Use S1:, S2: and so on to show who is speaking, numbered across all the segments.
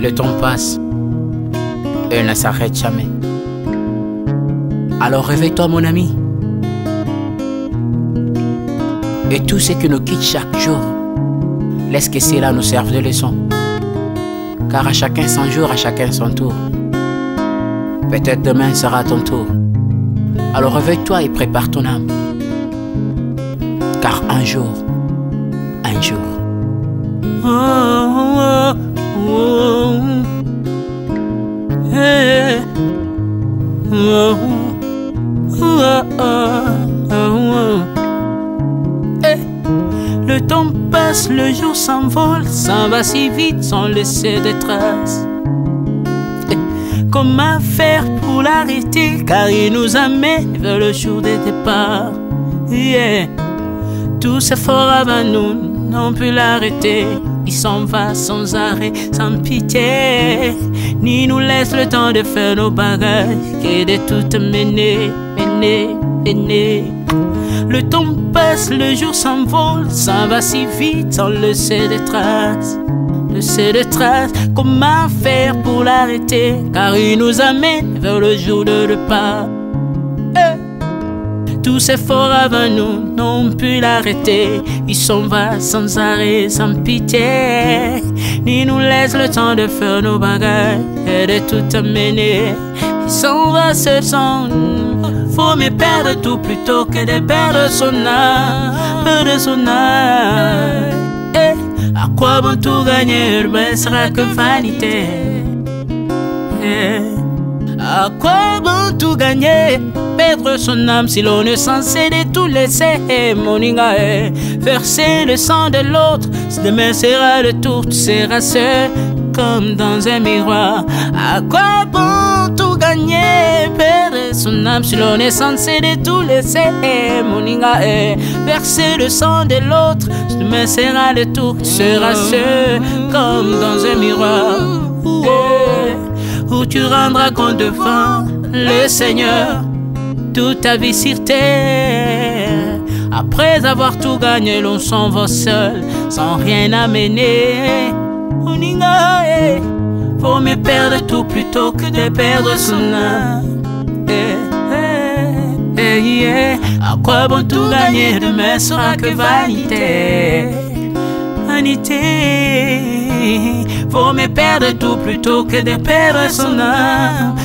S1: Le temps passe et ne s'arrête jamais. Alors réveille-toi mon ami. Et tout ce qui nous quitte chaque jour, laisse que cela nous serve de leçon. Car à chacun son jour, à chacun son tour. Peut-être demain sera ton tour. Alors réveille-toi et prépare ton âme. Car un jour, le temps passe, le jour s'envole, s'en va si vite sans laisser de traces. Comment faire pour l'arrêter, car il nous amène vers le jour de départ. Tous efforts avant nous n'ont pu l'arrêter. Il s'en va sans arrêt, sans pitié, ni nous laisse le temps de faire nos bagages, que de tout mener. Le temps passe, le jour s'envole, s'en va si vite sans laisser de traces. Comment faire pour l'arrêter, car il nous amène vers le jour de départ. Tous ces efforts avant nous n'ont pu l'arrêter. Il s'en va sans arrêt, sans pitié, ni nous laisse le temps de faire nos bagages et de tout amener. Il s'en va seul sans nous. Faut me perdre tout plutôt que de perdre son âme, À quoi bon tout gagner, mais sera que vanité. À quoi bon tout gagner, perdre son âme si l'on est censé de tout laisser. Moninga, verser le sang de l'autre, si demain sera le tour, tu seras seul comme dans un miroir. À quoi bon tout gagner, perdre son âme si l'on est censé de tout laisser. Moninga, verser le sang de l'autre, si demain sera le tour, tu seras seul comme dans un miroir. Où tu rendras compte devant le Seigneur toute ta vie sur terre. Après avoir tout gagné, l'on s'en va seul, sans rien amener. Faut me perdre tout plutôt que de perdre son âme. À quoi bon tout gagner, demain sera que vanité. Faut me perdre tout plutôt que de perdre son âme.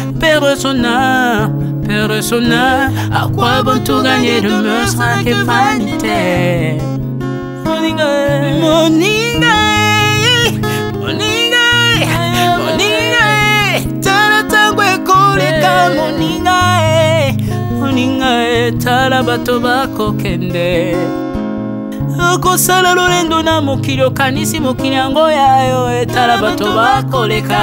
S1: À quoi bon tout gagner, demain sera que vanité. Moninga, tala tangwe koleka. Moninga, tala bato bako kende. Kosala lolendo na mokili okanisi mokili yango yayo, etala bato bakoleka.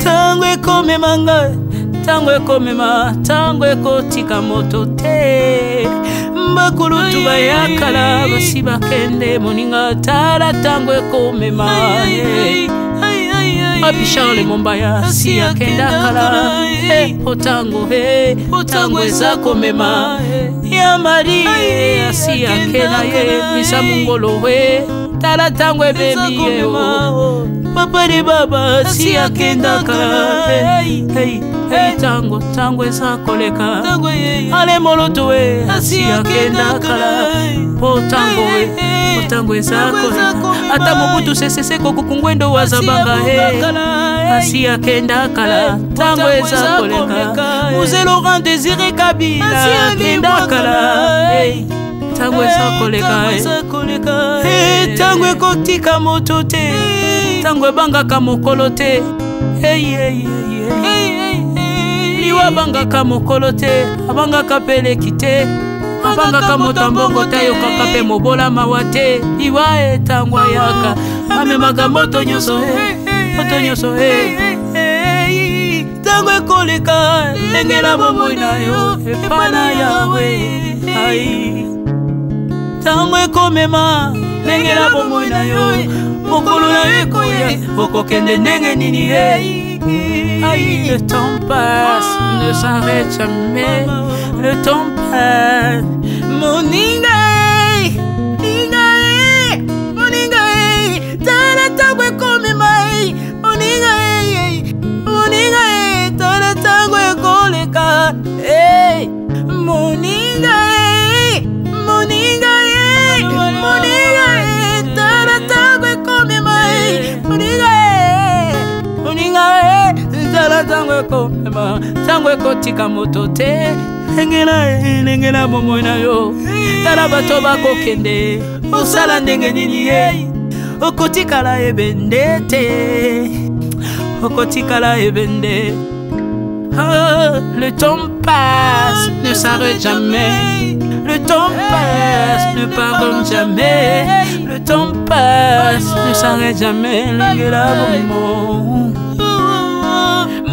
S1: Tango ekomema ngai, tango ekomema, tango ekotika moto te. Bakulutu bayakala basi bakende. Moninga, tala tango ekomema. Papi Charles Mombaya si akenda kala. Otango eza komema. Ya Maria si akenda ye. Misa mungolo we, tala tango ebebi ye. Papa de baba si akenda kala. Tango eza koleka. Ale moloto we si akenda kala. Tango eza koleka. Ata mobutu sesese kokukungwendo wazabanga asi akenda kala. Tango eza koleka. Mzee Laurent Désiré Kabila akenda kala. Tango eza koleka. Tango ekotika moto te, tango ebangaka mokolo te. Liwa bangaka mokolo te, abangaka peleki te. Abangaka motambongo tayo kakape mobola mawate. Liwa tango yaka amemaka moto nyoso tango ekoleka, lengela bomoi na yo epana yawe. Tango ekomema, lengela bomoi na yo mokolo na ekoya, okokende ndenge nini. Le temps passe, ne s'arrête jamais. Le temps passe. Moninga, tala tango ekomema. komema tango ekotika moto te lengela bomoi na yo tala bato bakokende osala ndenge nini ye okotikala ebende te okotikala ebende. Le temps passe, ne s'arrête jamais. Le temps passe, ne pardonne jamais. Le temps passe, ne s'arrête jamais. Lengela bomoi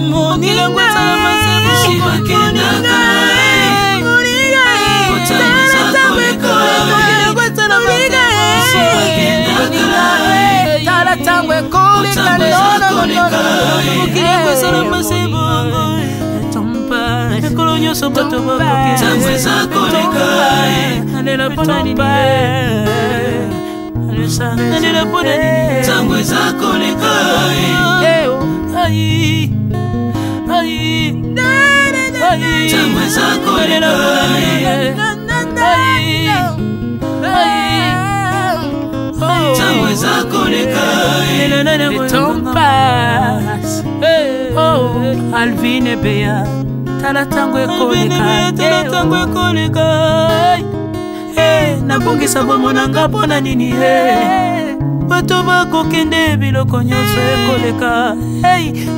S1: moninga le temps passe. Oh, Alvin et Béa, tala tango ekoleka. Nabongisa bomonanga pona nini bato bakokende biloko nyonso ekoleka.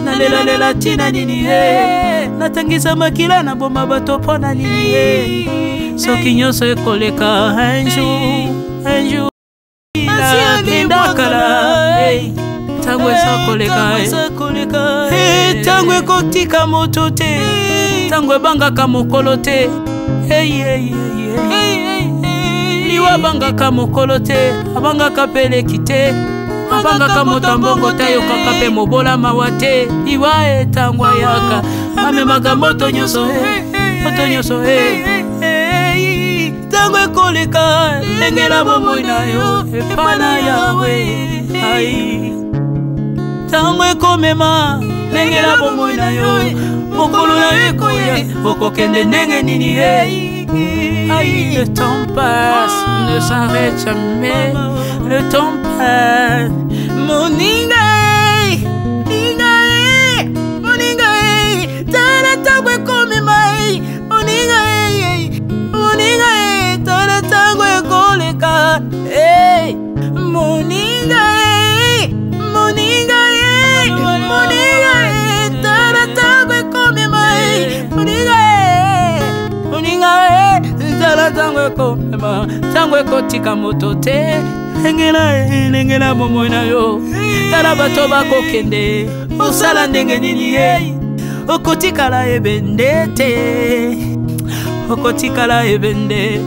S1: Nalela tina nini natangisa makila na boma bato pona nini soki nyonso ekoleka. Un jour tango ezakoleka tango ekotika moto te tango ebangaka mokolo te liwa abangaka mokolo te abangaka peleki te abangaka moto mbongo te ayokaka mpe mobola mawa te liwa etango ayaka amemaka moto nyonso tango ekoleka lengela bomoi na yo epana yawe tango ekomema lengela bomoi na yo mokolo na yo ekoya okokende ndenge nini le temps passe, ne s'arrête jamais. Le temps passe. Moninga tala tango ekomema moninga tala tango ekoleka moninga tala tango ekomema tala tango ekomema tango ekotika moto te lengela bomoi na yo tala bato bakokende osala ndenge nini okotikala ebende te okotikala ebende.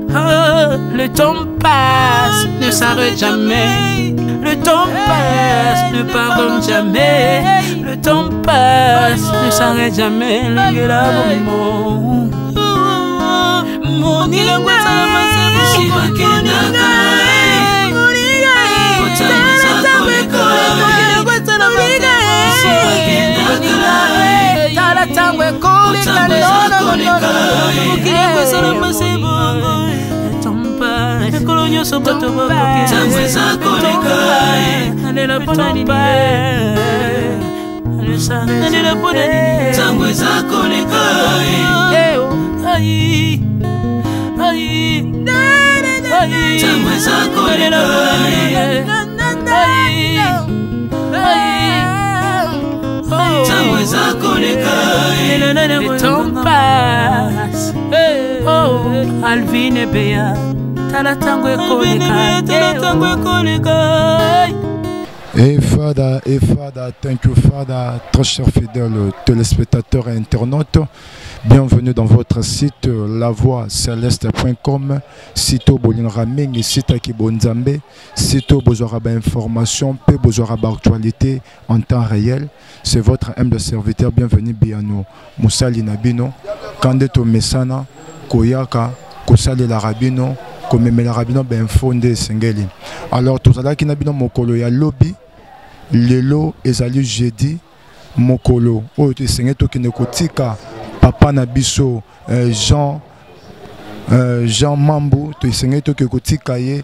S1: Le temps passe, ne s'arrête jamais. Le temps passe, ne pardonne jamais. Le temps passe, ne s'arrête jamais. Lengela bomoi moninga tala tango ekoleka ekolo nyonso bato nalela pona nini nalela pona nini tango ezakoleka tango ezakoleka le temps passe. Oh, Alvin et Béa, tala tango ekoleka.
S2: Father, thank you Father, très chers fidèles téléspectateurs et internautes. Bienvenue dans votre site lavoicéleste.com. Site Bolinra Mingi, site qui Bonzambe, site Bozoraba information, pe Bozoraba actualité en temps réel. C'est votre humble serviteur. Bienvenue Biano Moussali Nabino, Kandeto Mesana, Koyaka, Kosali Larabino, Komemela Rabino, Ben Fondé Sengeli. Alors, tout ça qui Nabino Mokolo ya lobby, Lelo Ezali jeudi, Mokolo, Oyo Sengeto Kinekotika. Papa Nabiso, Jean Jean Mambu to isenge to kekotika ye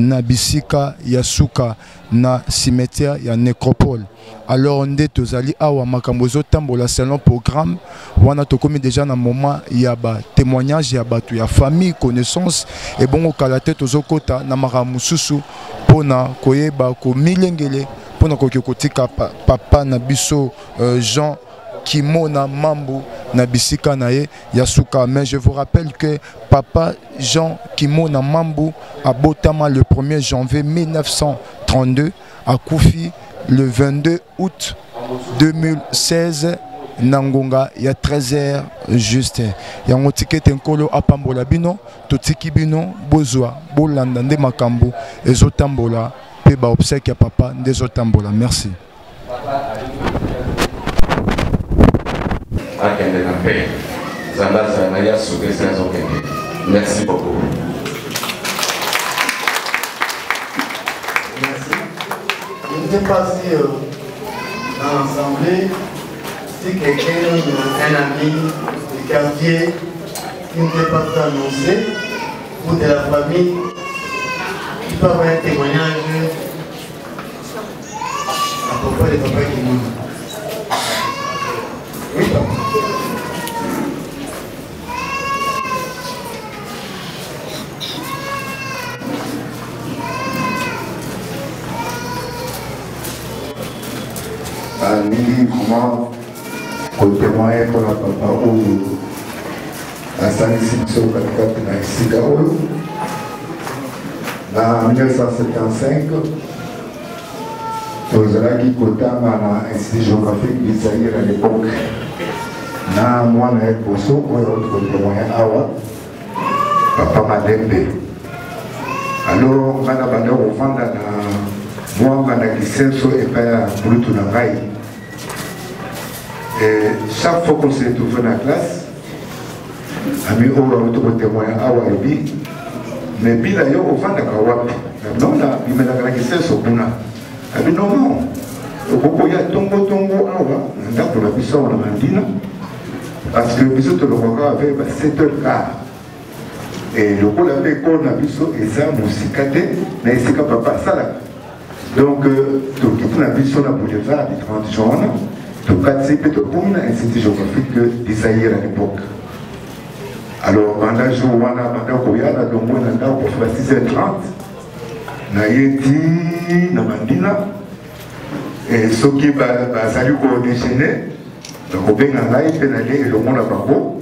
S2: na bisika ya suka na cimetière ya nécropole. Alors on est tozali awa makambozo tambola selon programme wana tokomi déjà na moment ya ba témoignage ya batu ya famille connaissance et bon kalate tozokota na maramususu pona koyeba ko milengele pona kokotika papa na biso Jean Kimona Mambu na bisika na ye Yasuka. Mais je vous rappelle que papa Jean Kimona Mambu a botama le 1er janvier 1932 à Koufi le 22 août 2016 Nangonga il y a 13h juste. Yango tikete nkolo apambola bino totiki bino bozwa bolanda nde makambo ezotambola pe ba obsèque ya papa ndezotambola. Merci.
S3: Merci beaucoup.
S4: Merci. Je ne sais pas si dans l'Assemblée, si quelqu'un, un ami du quartier, qui ne peut pas s'annoncer, ou de la famille, qui peut avoir un témoignage à propos de papa qui nous. Oui, papa.
S5: Ni vraiment témoigner pour la papa ou la sanisfaction de la Sikaolo. En 1975, nous avons dit que l'Institut géographique d'Israël à l'époque, moi, je suis pour témoigner Awa, papa Madembe. Alors, je suis au fond de moi, je suis et pas Bluetooth Nangai. Et chaque fois qu'on se retrouve dans la classe, ami Oura témoin Awa Ebi, mais Bila yo au fond de Kawapi. Non, là, il m'a dit que c'est Buna. Ami non, non. Au ya Tongo Awa, on a pour la puissance en Mandina, parce que le te le regarde avec 7h15. Et le coup la paix qu'on a vu et ça, nous s'y caté, mais c'est comme papa ça là. Donc, tout le monde a vu sur la boulevard des 30 jours. Tout participer à l'Institut géographique d'Israël à l'époque. Alors, pendant le jour où on a donc on a pour faire 6h30, on a été dans Mandina, et ceux qui saluent au déjeuner, donc on a été et le monde a pas beau,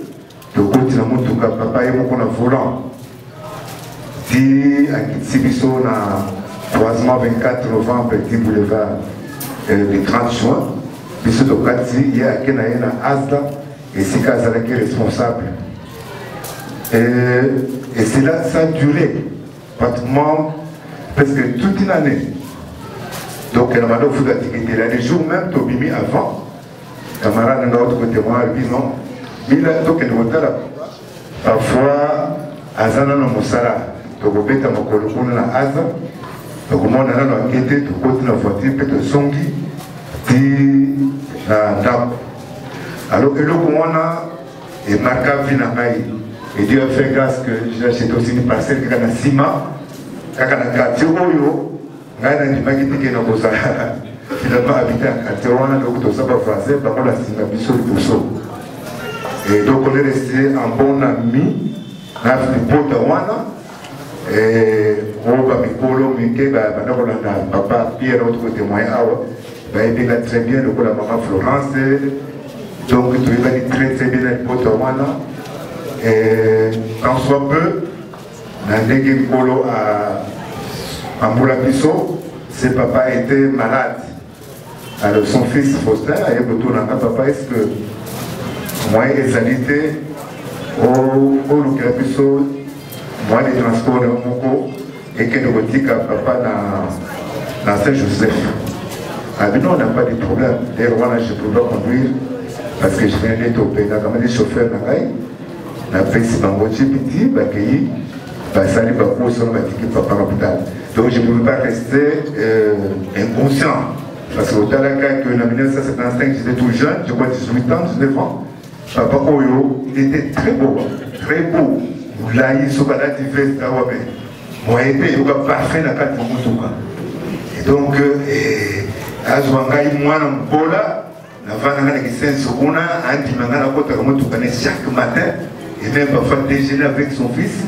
S5: donc on a tout cas papa et mon volant. Si à Kitsibiso, on a 324 novembre, petit boulevard des 30 juin. Puis il y a quelqu'un qui a Asda et c'est qui est responsable. Et c'est là ça a duré pratiquement presque toute une année. Donc elle m'a dit qu'il y a des jours même Tobimi avant. Camarade de notre côté, moi, il dit non. Il a donc une là. Parfois, Azana no Moussala, donc on peut être en na Aza. Donc on a enquêté, tout côté de la voiture, peut-être Songi. Alors, et le Gouana est marqué à Vinaï. Et Dieu a fait grâce que j'ai acheté aussi une parcelle qui est dans Sima, qui est dans le quartier Oyo, qui est dans le quartier Oyo, finalement habité en quartier Oyo, donc tout ça va français, par contre la Sima Bissot de Pousso. Et donc on est resté en bon ami, dans le pot de Wana, et on va Mikolo, Mike, papa Pierre, autre témoin, il va très bien le coup de la maman Florence, donc il va très très bien le pot de Wana. Et quand soit peu, dans le Mikolo à Moulapiso, ses papa était malade. Alors son fils Faustin a dit papa, est-ce que moi les alités au Moulapiso, moi les transports de Moko et que nous dit papa dans Saint-Joseph. Ah mais non, on n'a pas de problème. D'ailleurs, moi je peux pas conduire parce que je viens d'être au pays. Quand même, les chauffeurs n'a fait si Bangochi petit, Bakayi, Basali Bako, son Batiki, Papa Raputal. Donc je ne pouvais pas rester inconscient. Parce qu'au Talaka, que en 1975, j'étais tout jeune, je crois 18 ans, 19 ans. Papa Oyo, il était très beau, mulai sokala divers tawabe moyepe yoka parfait na kati motuka et donc azwangai mwana mbola na vana ngana kisenso kuna andimanga na kota motuka ne chaque matin et même parfois déjeuner avec son fils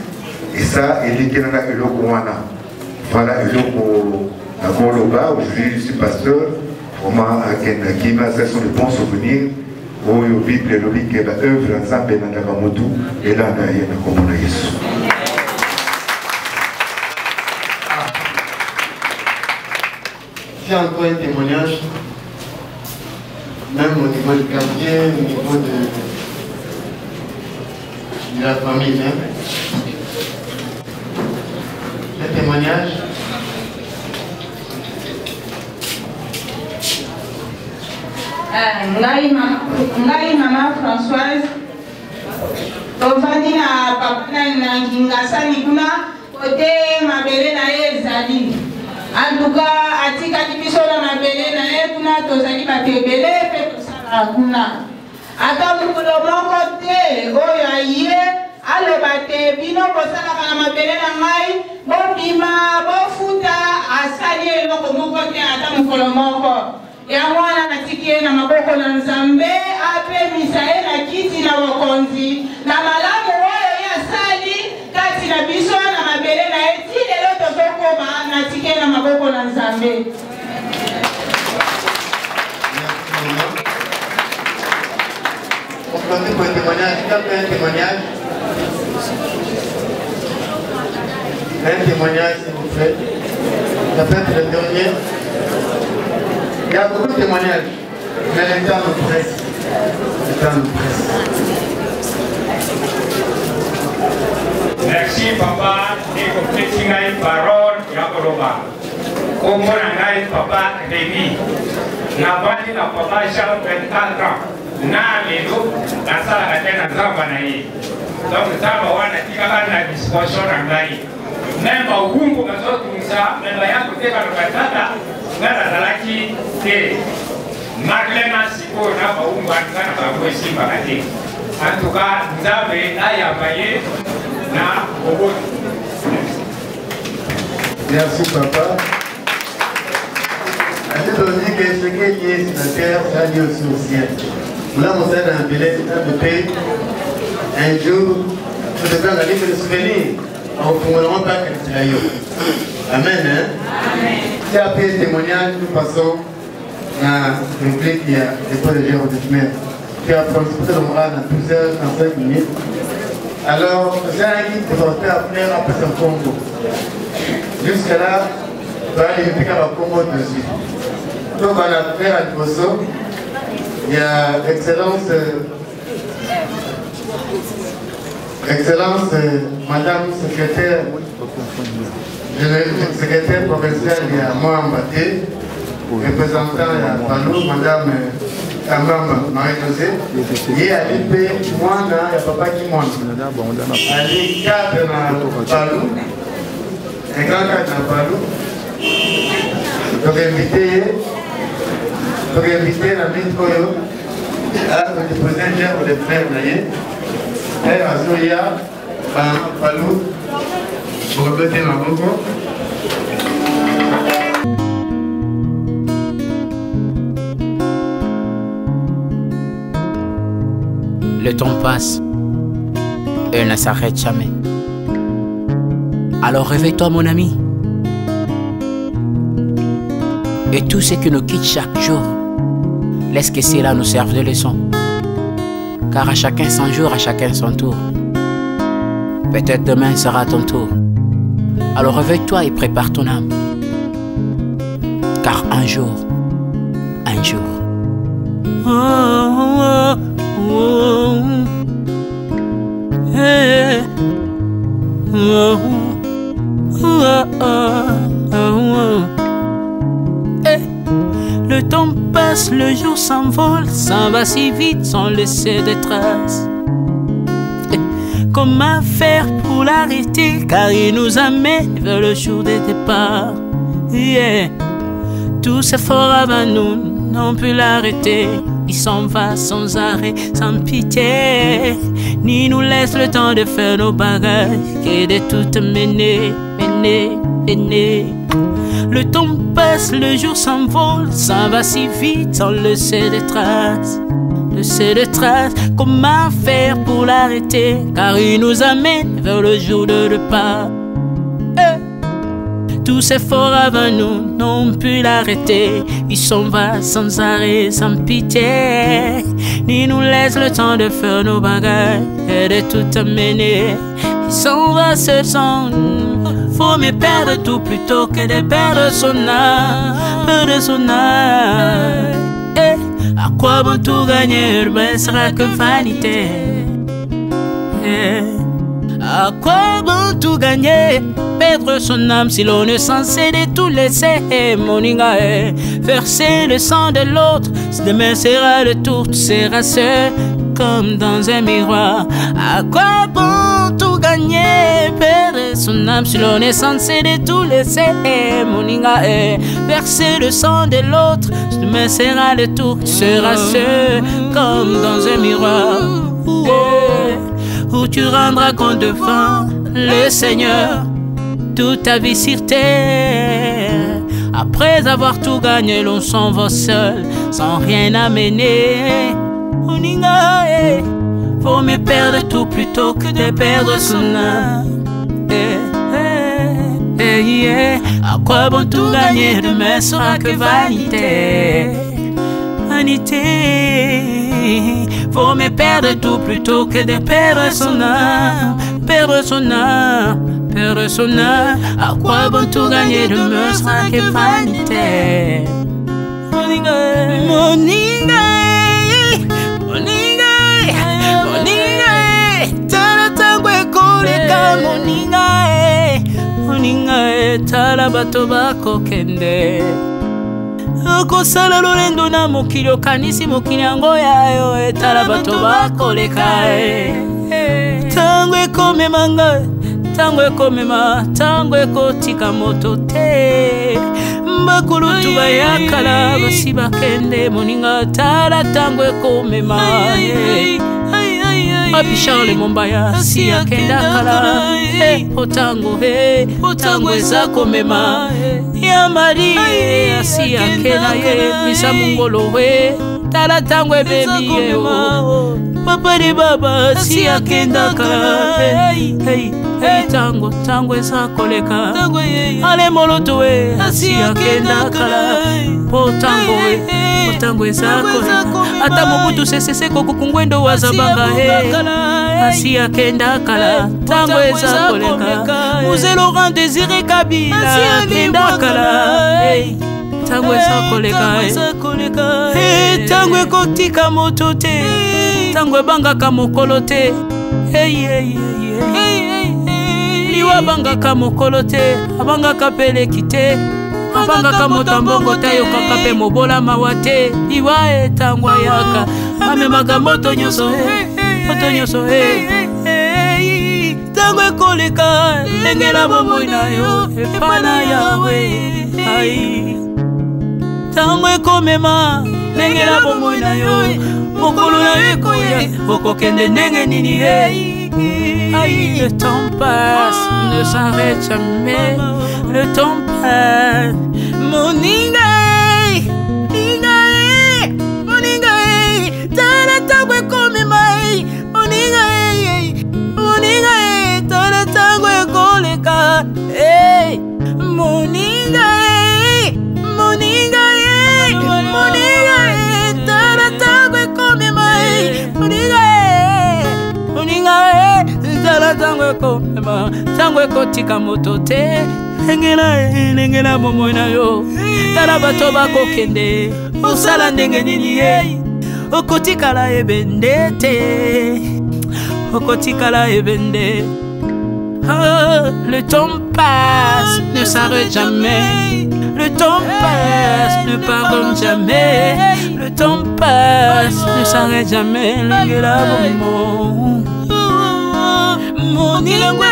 S5: et ça il est kenanga eloko wana voilà eloko na koloba aujourd'hui je suis pasteur vraiment akenda kima ça sont de bons souvenirs oyo bible elobi ke ba œuvre nzambe nandaka motu elanda ye na komona yesu.
S4: C'est encore un témoignage, même au niveau du quartier, au niveau de la famille même. Un témoignage.
S3: Ngai Maman Françoise tovandi na papa na nginga sali kuna kote mabele na ye ezali en tout cas atikaki biso na mabele na ye kuna tozali bato ebele mpe tosala kuna ata mokolo moko te oyo aye aloba te bino bosalaka na mabele na ngai bobima bofuta asali eloko moko te ata mokolo moko ya mwana natiki ye na maboko na Nzambe apemisa ye na kiti na bokonzi na malamu oyo ye asali kati na biso na mabele na ye ti lelo tozokoma natiki ye na maboko na Nzambe.
S4: On peut pour un témoignage, un témoignage. Un témoignage s'il vous plaît. Ça peut être le dernier. Il y a beaucoup de témoignages, mais le temps nous presse. Le temps nous presse.
S6: Merci papa, et compléter une parole, Yakoloba. Comme on a papa Rémi, n'a pas dit la papa Jean 24 ans. Na lelo, la salle a été dans Zavanaï. Donc, ça va avoir la disposition en Gaï. Même au bout, comme ça, même à côté de la Tata. Ngalaki te Marlena Siko na baumba kana bakwesi bakate en tout cas Nzambe ayamaye na bobo.
S4: Merci papa. Je te dis que ce qui est lié sur la terre, ça lié aussi au ciel. Là, on s'est dans un billet de paix. Un jour, je devais aller me souvenir. On ne pourra pas que tu ailles. Amen. Amen. C'est après le témoignage, nous passons à une réplique qui a des fois de gérer de semaine. Qui a transporté le moral dans 12 heures, en 5 minutes. Alors, j'ai un guide qui va faire après son Congo. Jusqu'à là, on va aller à la Congo dessus. Donc, on a fait à Bosso. Il y a Excellence, Madame Secrétaire. Le secrétaire provincial il y a Mohambaté, représentant il y a Palou, Madame Kambam Marie-Josée, il y a l'IP, moi, il y a Papa qui monte. Ali 4 dans Palou, un grand 4 dans Palou. Donc invité la ville Koyo, à le président de frère Naye, et à Zoya, Palou.
S1: Le temps passe et ne s'arrête jamais. Alors réveille-toi mon ami. Et tout ce qui nous quitte chaque jour, laisse que cela nous serve de leçon. Car à chacun son jour, à chacun son tour. Peut-être demain sera ton tour. Alors réveille-toi et prépare ton âme. Car un jour. Le temps passe, le jour s'envole, s'en va si vite sans laisser de traces. Comment faire pour l'arrêter, car il nous amène vers le jour de départ. Tous ces efforts avant nous n'ont pu l'arrêter. il s'en va sans arrêt, sans pitié, ni nous laisse le temps de faire nos bagages, et de tout mener. Le temps passe, le jour s'envole, s'en va si vite, on le sait de traces. Comment faire pour l'arrêter, car il nous amène vers le jour de repas. Tous ces forts avant nous n'ont pu l'arrêter. Il s'en va sans arrêt, sans pitié, ni nous laisse le temps de faire nos bagages et de tout amener. Il s'en va seul sans nous. Faut mieux perdre tout plutôt que de perdre son âme, À quoi bon tout gagner, ben sera que vanité. À quoi bon tout gagner, perdre son âme si l'on est censé de tout laisser. Moninga, verser le sang de l'autre, demain sera le tour, tu seras seul comme dans un miroir. À quoi bon tout gagner, perdre son âme si l'on est censé de tout laisser. Moninga, verser le sang de l'autre, demain sera le tour, tu seras seul comme dans un miroir. Où tu rendras compte devant le Seigneur toute ta vie sur terre. Après avoir tout gagné, l'on s'en va seul, sans rien amener. Faut mieux perdre tout plutôt que de perdre son âme. À quoi bon tout gagner, demain sera que vanité. Faut mieux perdre tout plutôt que de perdre son âme. Perdre son âme. À quoi bon tout gagner, demain sera que vanité. Moninga, tala tangwe koleka. Moninga, tala bato bako kende. Okosala lolendo na mokili okanisi mokili yango yayo, tala bato bakoleka. Tango ekomema ngai, tango ekomema, tango ekotika moto te. Bakulutu bayakala basi bakende. Moninga, tala tango ekomema. Papi Charles Mombaya si akenda kala. Otango eza komema. Ya Mari si akenda ye. Misa Mungolo tala tango ebebi ye. Papa de Baba si akenda kala. Tango eza koleka. Ale Moloto si akenda kala. Tango eza koleka. Ata Mobutu sese kokukungwendo wazabanga asi akenda kala. Tango eza koleka. Mzee Laurent Désiré Kabila akenda kala. Tango eza koleka. Tango ekotika moto te, tango ebangaka mokolo te. Liwa bangaka mokolo te, abangaka peleki te. Abangaka moto mbongo tayo kakape mobola mawate. Liwa tango yaka amemaka moto nyoso. Tango ekoleka, lengela bomoi na yo epana yawe. Tango ekomema, lengela bomoi na yo mokolo na yo ekoya, okokende ndenge nini. Le temps passe, ne s'arrête jamais. Le temps passe. Moninga, tala tango ekomema. Moninga, tala tango ekoleka. Moninga, tala tango ekomema. Moninga, tala tango ekomema. Tango ekotika moto te. Lengela bomoi na yo. Tala bato bakokende. Osala ndenge nini okotikala ebende te. Okotikala ebende. Le temps passe, ne s'arrête jamais. Le temps passe, ne pardonne jamais. Le temps passe, ne s'arrête jamais. Lengela bomoi. Moninga, Moninga,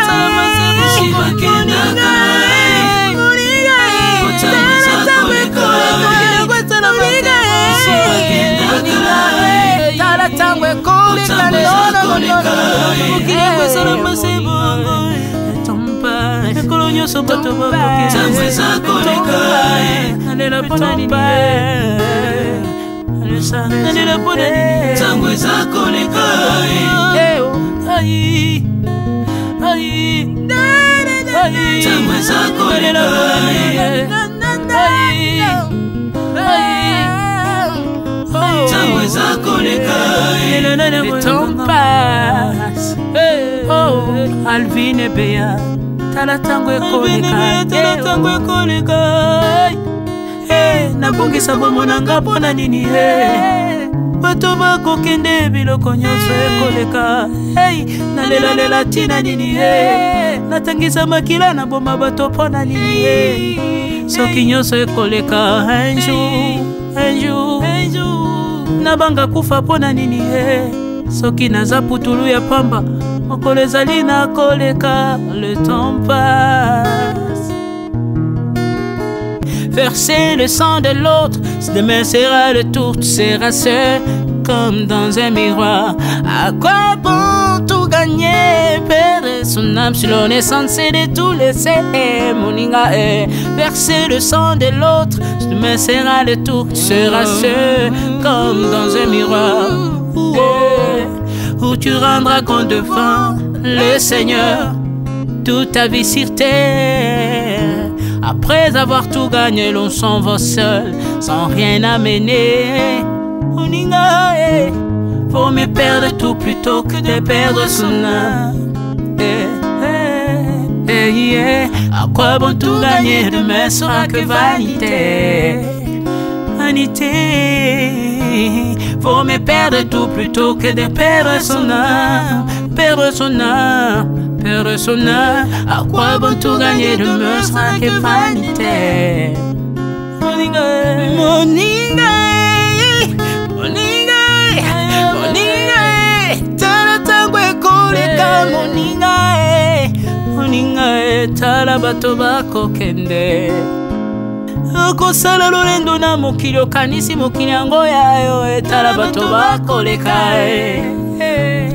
S1: Le temps passe. Oh, Alvin et Béa, tala tango ekoleka. Nabongisa bomonanga pona nini bato bakokende biloko nyonso ekoleka. Nalela tina nini natangisa makila na boma bato pona nini soki nyonso ekoleka. Un jour nabanga kufa pona nini soki naza putulu ya pamba mokolo ezali na koleka. Le temps passe. Verser le sang de l'autre, demain sera le tour, tu seras seul comme dans un miroir. À quoi bon tout gagner, perdre son âme si l'on est censé de tout laisser. Moninga verser le sang de l'autre, demain sera le tour, tu seras seul comme dans un miroir. Où tu rendras compte devant le Seigneur toute ta vie sur terre. Après avoir tout gagné, l'on s'en va seul, sans rien amener. Moninga, faut mieux perdre tout plutôt que de perdre son âme. À quoi bon tout gagner, demain sera que vanité. Faut mieux perdre tout plutôt que de perdre son âme. Perdre son âme. À quoi bon tout gagner, demain sera que vanité. Moninga, tala tango ekoleka. Moninga, tala bato bakokende. Okosala lolendo na mokili okanisi mokili yango yayo. Tala bato bakoleka.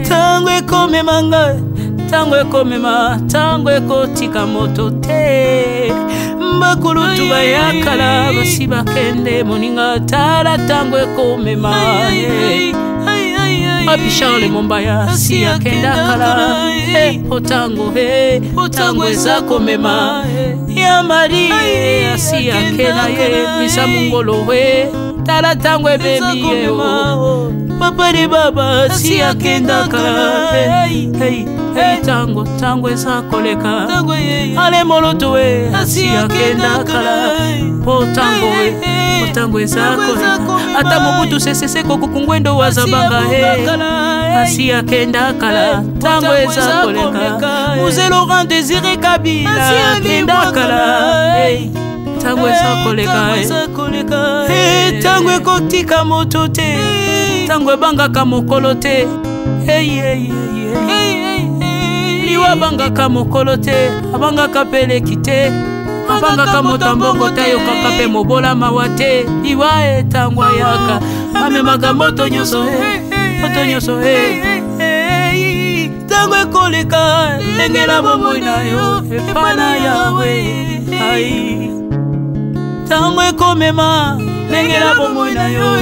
S1: Tango ekomema ngai, tango ekomema, tango ekotika moto te. Bakulutu bayakala basi bakende. Moninga, tala tango ekomema. Papi Charles Mombaya si akenda kala. Otango eza komema. Ya mari si akenda misa mungolo tala tango ebebi papa de baba si akenda kala. Tango eza koleka. Ale moloto si akenda kala. Tango eza koleka. Ata mobutu sesese kokukungwendo wazabanga asi akenda kala. Tango eza koleka. Mzee Laurent Désiré Kabila akenda kala. Tango eza koleka. Tango ekotika moto te. Tango ebangaka mokolo te. Liwa bangaka mokolo te. Abangaka peleki te. Abangaka moto mbongo tayo kakape mobola mawate. Liwa tango yaka amemaka moto nyonso. Tango ekoleka. Lengela bomoi na yo epana yawe. Tango ekomema. Lengela bomoi na yo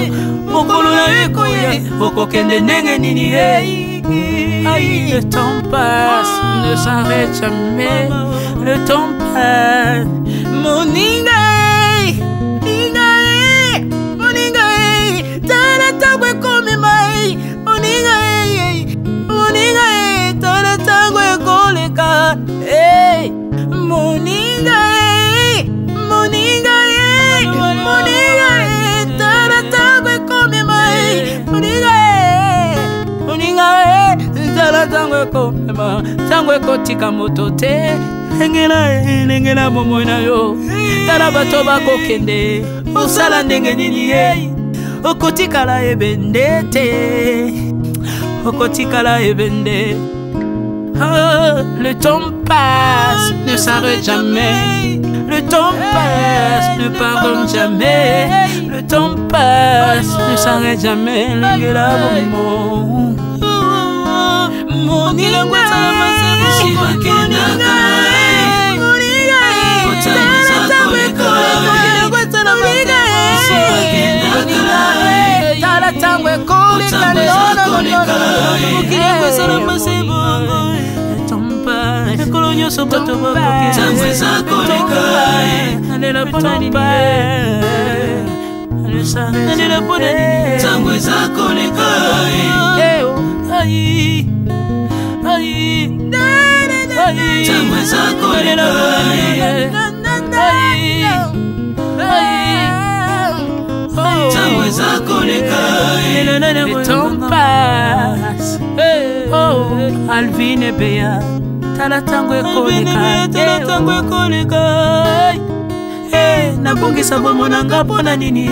S1: mokolo na yo ekoya. Okokende ndenge nini le temps passe, ne s'arrête jamais. Le temps passe. Moninga, tala tango ekomema. Moninga, tala tango ekoleka. Moninga, tala tango ekomema. Tala tango ekomema. Tango ekotika moto te. Lengela bomoi na yo. Tala bato bakokende. Osala ndenge nini okotikala ebende te. Okotikala ebende. Le temps passe, ne s'arrête jamais. Le temps passe, ne pardonne jamais. Le temps passe, ne s'arrête jamais. Lengela bomoi. mokili ngwetsala masebo
S7: sibakendaka
S1: tala tangwe kolika ekolo nyonso bato bakokealela mpona nini alela mpona nini
S7: tangwe zakoleka tangwe zakoleka tangwe zakoleka
S1: le temps passe. Oh, Alvin et Béa, tala tango ekoleka, tala tango ekoleka. Nabongisa bomona nga mpona nini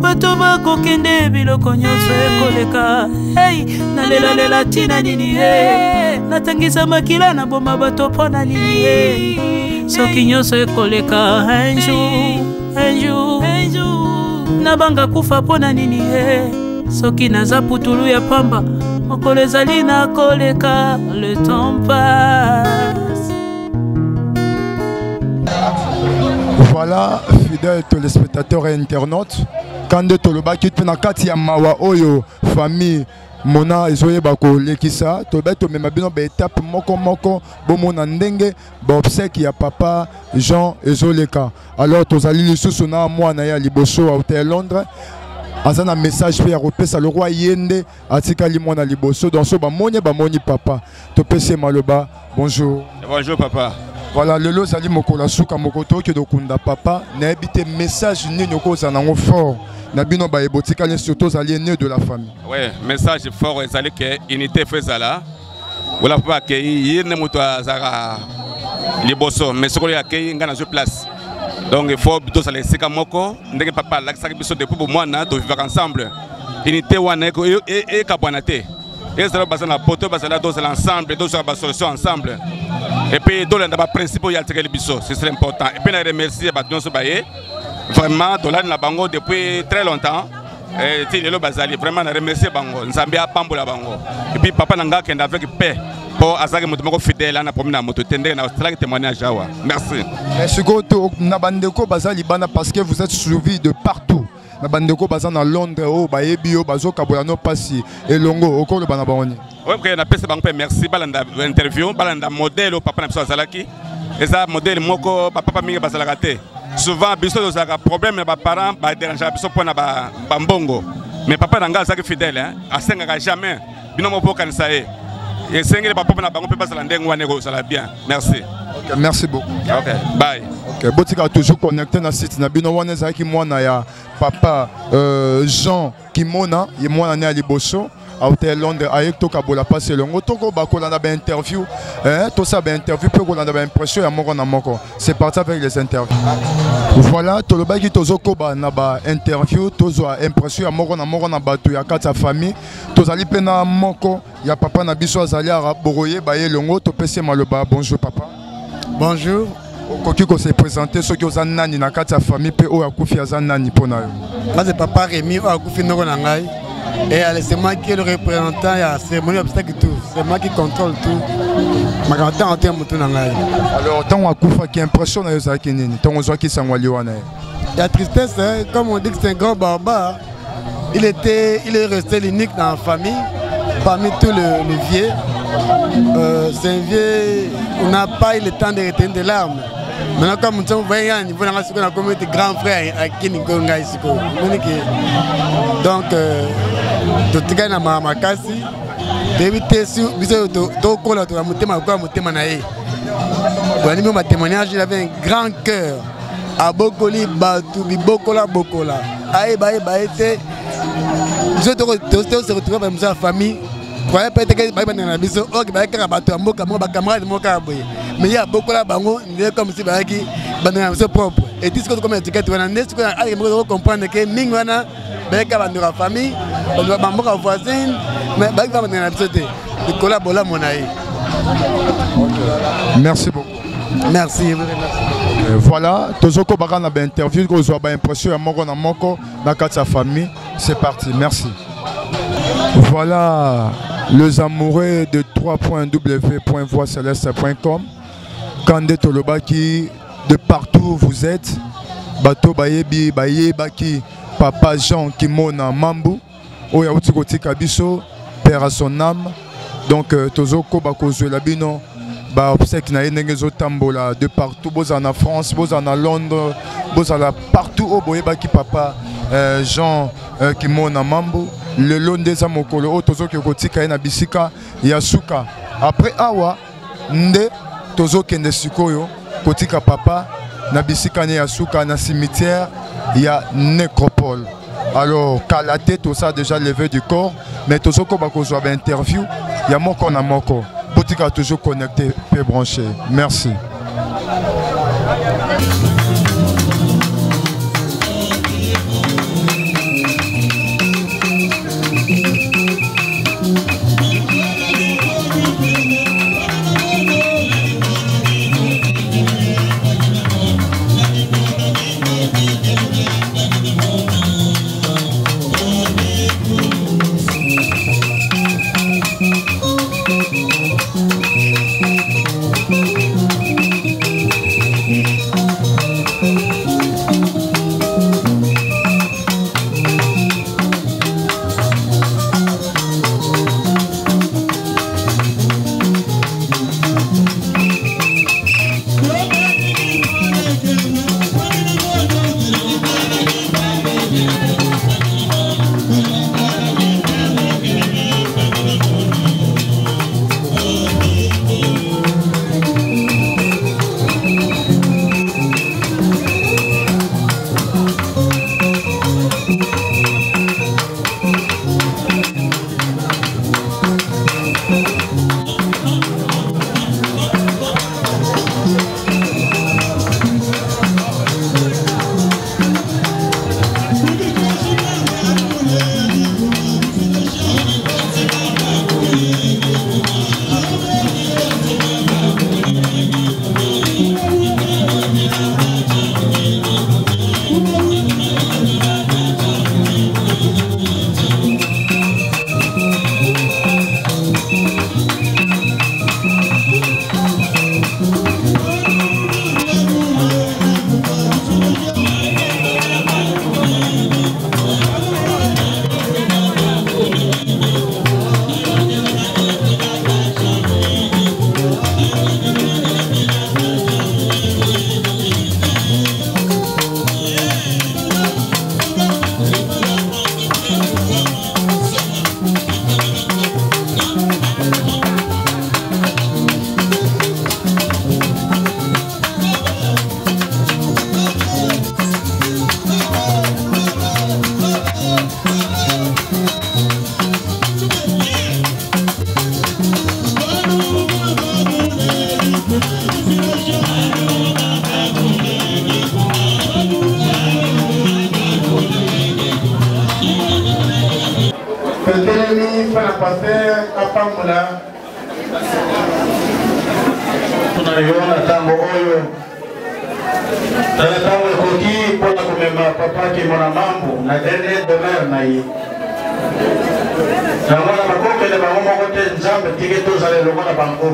S1: bato bakokende biloko nyonso ekoleka. Nalela tina nini natangisa makila na boma bato mpona nini soki nyonso ekoleka. Un jour nabanga kufa mpona nini soki naza putulu ya pamba mokolo ezali nakoleka. Le temps passe.
S2: Voilà, fidèles téléspectateurs et internautes, quand de tolobaki tu na kati ya mawa oyo famille mona ezoye bako lekisa to beto mema bino ba étape moko bomona ndenge ba obsèque ya papa Jean ezoleka. Alors tozali lisusu na mwana ya liboso à hôtel Londres. Azana message pe ya kopesa le roi yende atikali mwana liboso donc so ba moni papa to pese maloba. Bonjour.
S8: Bonjour papa.
S2: Voilà, le lot zali mokola suka mokoto ki dokunda papa na ebité message ni nyoko zanango fort na bino ba ebotika les surtout aliénés de la famille.
S8: Ouais, message fort ezali que unité faisala. Voilà papa ke yene moto azara liboso mais sokoli akei ngana sur place. Donc il faut tous aller sika moko ndenge papa la saka biso depuis pour moi na to vivre ensemble. Unité wana ko e kabwanate. Et ça va passer la poteau parce que là tous ensemble, tous sur la solution ensemble. Et puis dans le principe il y a le biso, c'est important. Et puis je remercie Badon Sobaye vraiment dans la bango depuis très longtemps. Et tu le bazali vraiment je remercie bango. Nzambia pambola bango. Et puis papa nanga qui avec paix pour azaki moto fidèle na promener moto tendre na Australie témoignage jawa. Merci.
S2: Merci goto na bandeko bazali bana parce que vous êtes suivis de partout. Na bandeko bazana Londres o ba ebio bazo kabolano pasi elongo okolo bana baoni.
S8: Oui, na pese bango merci balanda interview balanda modèle papa na biso azalaki. Eza modèle moko papa mingi bazalaka te. Souvent biso dozaka problème na ba parents ba déranger biso pona ba mbongo. Mais papa nanga azaki fidèle asengaka jamais bino mo poka nsae. Et sengele papa na bango pe bazala ndengo wane ko sala bien. Merci.
S2: OK, merci beaucoup.
S8: OK, bye.
S2: OK, botika toujours connecté na site na bino wana ezaki mwana ya papa Jean Kimona, ye mwana ne aliboso à hôtel Londres avec to kabola passer longo toko bakola na ba interview to ça ba interview pe kola na ba impression ya moko na moko. C'est parti avec les interviews. Voilà, to lobaki tozo koba na ba interview tozo impression ya moko na bato ya kata famille tozali pena moko ya papa na biso azali ara boroye ba ye longo to pese maloba. Bonjour papa.
S9: Bonjour.
S2: Kokiko se présenter ceux qui ont nani na kati ya famille pe o akufi aza nani pona yo.
S9: Moi c'est papa Rémi o akufi ndoko na ngai. Et c'est moi qui est le représentant de la cérémonie obstacle tout. C'est moi qui contrôle tout. Ma grande en termes de ngai.
S2: Alors tant on akufa qui impressionne yo za kinini. Tant on voit qui sangwali wana.
S9: La tristesse comme on dit que c'est un grand barbare. Il est resté l'unique dans la famille parmi tous les vieux. C'est un vieux, on n'a pas eu le temps de retenir des larmes. Maintenant, comme nous voyons, il faut qu'on a comme des grands frères à qui nous avons ici. Donc, tout le monde a ma casse. D'éviter si vous avez tout coller à mon témoignage, il avait un grand cœur. À Bokoli, Batubi, Bokola, Bokola. Aïe, baï, baï, c'est. Je te retrouve dans sa famille. Croyez peut-être que les biso ok ba ka bato mboka mo ba camarade mo ka boye mais il y a beaucoup là bango il comme si ba ki bandana biso propre et tout ce que comme étiquette wana n'est ce que allez me comprendre que mingi wana ba ka bandura famille ba mboka voisine mais ba ka bandana biso te de collaborer mon aïe.
S2: Merci beaucoup.
S9: Merci.
S2: Voilà, tozoko baka na ba interview ko zo ba impression ya moko na kati ya famille. C'est parti. Merci. Voilà les amoureux de www.voixceleste.com. Kande Tolobaki, de partout où vous êtes, Bato Bayebi, Bayebaki, Papa Jean Kimona Mambu, Oya Utikoti Kabiso, Père à son âme. Donc, Tozoko Bakozo Labino, Ba obsèque na yenengezo tambola de partout, Boz en France, Boz en Londres, Boz en partout au Boyebaki Papa Jean Kimona Mambu. Le long des amokolo, Otozo Kyokoti Kaina Bisika, Yasuka. Après Awa, Nde. Tozo kende sikoyo kotika papa na bisika ne yasuka na cimetière il y a nécropole. Alors Kalate tout ça déjà levé du corps mais tozo ko bakozwa ba interview il y a moko na moko botika toujours connecté et branché. Merci.
S10: Petelemi para passer apamula. Tunaiona tango oyo. Tango koki pona kumema papa Kimona Mambu na dernier demeure na yi. Na mwana makoke le bango kote nzambe tike to zale longo na bango.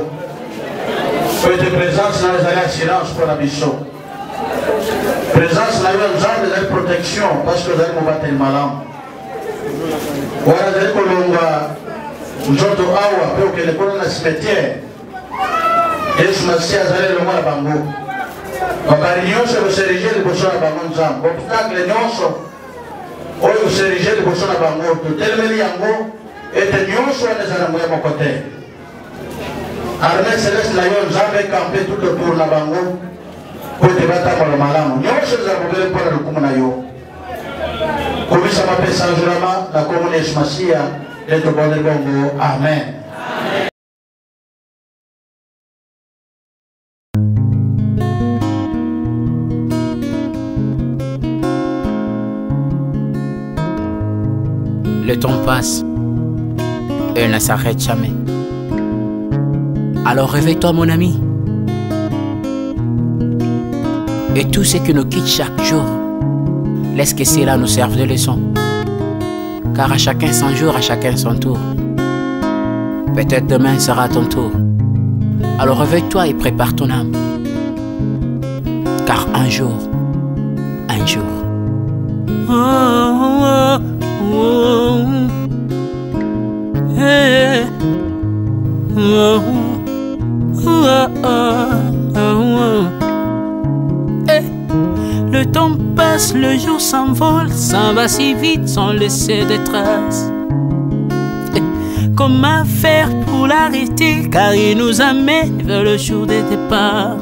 S10: Soyez présence na les assurance pour la biso. Présence na yo nzambe za protection parce que vous allez combattre le malin. Voilà zali kolonga nzoto awa pe okende kona na cimetière Yesu Masihi azali longo na bango bakali nyonso boserige liboso na bango nzambe obstacle nyonso oyo oserige liboso na bango totelemeli yango ete nyonso wana eza na moya moko te armée céleste na yo nzambe ekampe tout autour na bango po ete batambola malamu nyonso eza bobele mpona lokumu na yo komisa mapesa njolama na kombo na Yesu Masihi ete tobondeli bongo amen.
S1: Le temps passe, elle ne s'arrête jamais. Alors réveille-toi mon ami. Et tout ce qui nous quitte chaque jour, laisse que cela nous serve de leçon. car à chacun son jour, à chacun son tour. Peut-être demain sera ton tour. Alors réveille-toi et prépare ton âme, car un jour, le temps passe, le jour s'envole, s'en va si vite sans laisser de traces. Comment faire pour l'arrêter, car il nous amène vers le jour de départ.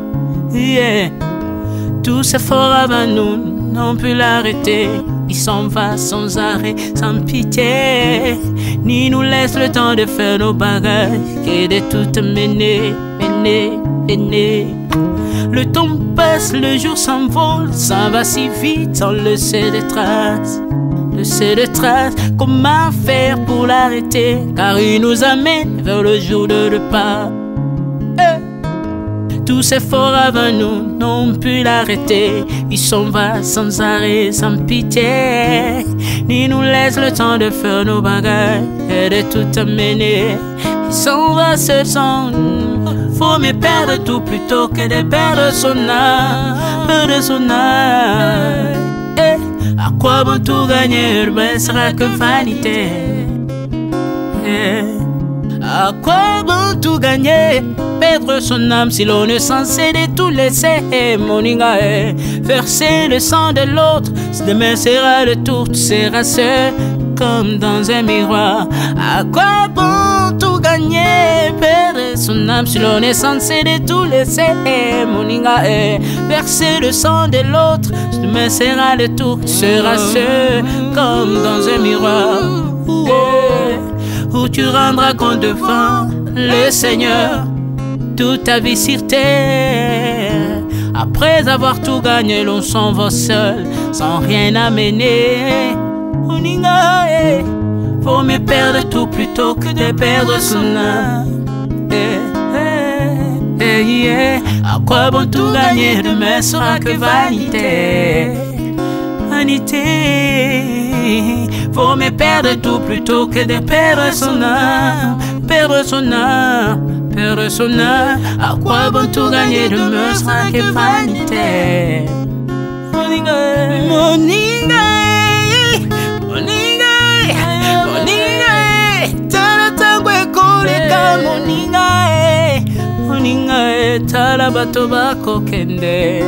S1: Tous efforts avant nous n'ont pu l'arrêter. Il s'en va sans arrêt, sans pitié, ni nous laisse le temps de faire nos bagages, et de tout mener. Le temps passe, le jour s'envole, s'en va si vite sans laisser de traces. Comment faire pour l'arrêter, car il nous amène vers le jour de départ. Tous ces efforts avant nous n'ont pu l'arrêter. Il s'en va sans arrêt, sans pitié, ni nous laisse le temps de faire nos bagages et de tout amener. Il s'en va seul sans nous. Faut me perdre tout plutôt que de perdre son âme, À quoi bon tout gagner, mais sera que vanité. À quoi bon tout gagner, perdre son âme si l'on est censé de tout laisser. Moninga, verser le sang de l'autre, si demain sera le tour, tu seras seul comme dans un miroir. À quoi bon tout gagner, perdre son âme si l'on est censé de tout laisser. Moninga, verser le sang de l'autre, si demain sera le tour, tu seras seul comme dans un miroir. Où tu rendras compte devant le Seigneur toute ta vie sur terre. Après avoir tout gagné, l'on s'en va seul sans rien amener. Faut me perdre tout plutôt que de perdre son âme. À quoi bon tout gagner, demain sera que vanité. Faut me perdre tout plutôt que de perdre son âme. À quoi bon tout gagner, demain sera que vanité. Moninga, tala tangwe koleka. Moninga, tala bato bako kende.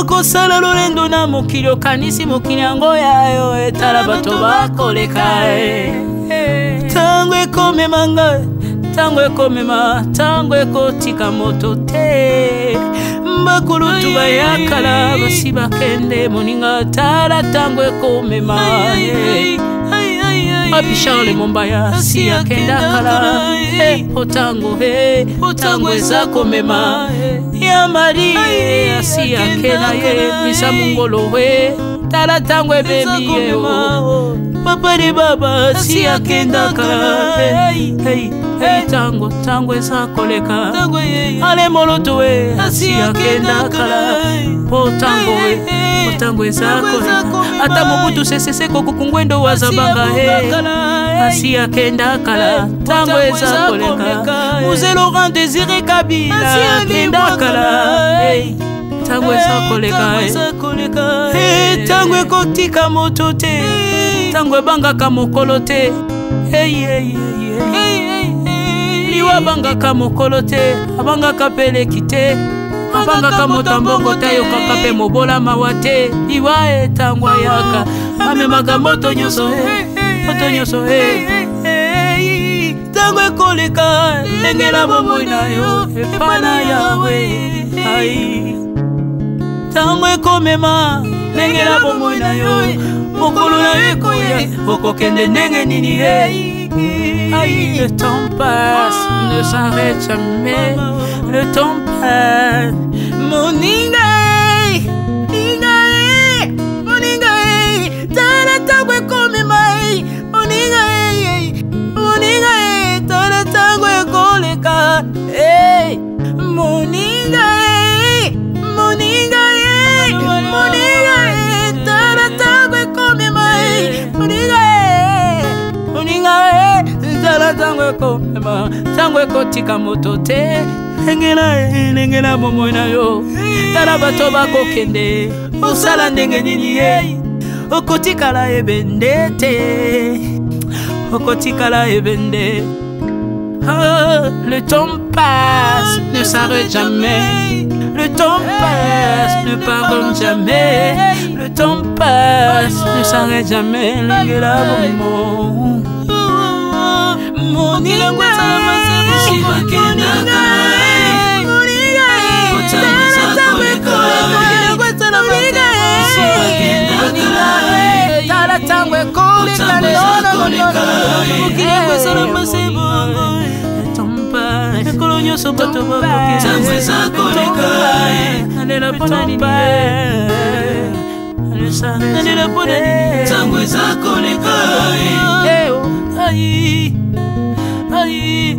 S1: Kosala lolendo na mokili okanisi mokili yango yayo, etala bato bakoleka. Tango ekomema ngai, tango ekomema, tango ekotika moto te. Bakulutu bayakala basi bakende. Moninga, tala tango ekomema. Papi Charles Mombaya si akenda kala. Otango eza komema. Ya Maria si akenda ye misa mungolo we. Tala tango ebebi ye o. Papa de baba si akenda kala. Tango eza koleka. Ale moloto we si akenda kala. Tango eza koleka. Ata mobutu sese koko kungwendo wazabanga asi akenda kala. Tango eza koleka. Mzee Laurent Désiré Kabila akenda kala. Tango eza koleka. Tango ekotika moto te, tango ebangaka mokolo te. Liwa bangaka mokolo te, abangaka peleki te. Abangaka motambongo tayo kakape mobola mawate. Liwa tango yaka amemaka moto nyoso tango ekoleka. Lengela bomoi na yo epana yawe. Tango ekomema, lengela bomoi na yo. Mokolo na yo ekoya, okokende ndenge nini. Le temps passe, ne s'arrête jamais. Le temps passe. Moninga, tala tango ekomema. Moninga, tala tango ekoleka. Moninga, tala tango ekomema. Moninga. tango komema tango ekotika moto te lengela bomoi na yo tala bato bakokende osala ndenge nini ye okotikala ebende te okotikala ebende. Le temps passe, ne s'arrête jamais. Le temps passe, ne pardonne jamais. Le temps passe, ne s'arrête jamais. Lengela bomo moni lengwesa la masebo
S7: Shibakenda kae Otameza koleka Lengwesa la masebo Shibakenda kae
S1: Tala tangwe koleka
S7: Otameza koleka
S1: Lengwesa la masebo Kolonyo soboto bokoke
S7: Tamweza koleka
S1: Alela pona nini Alela pona nini
S7: Tamweza koleka
S1: Ayi Ayi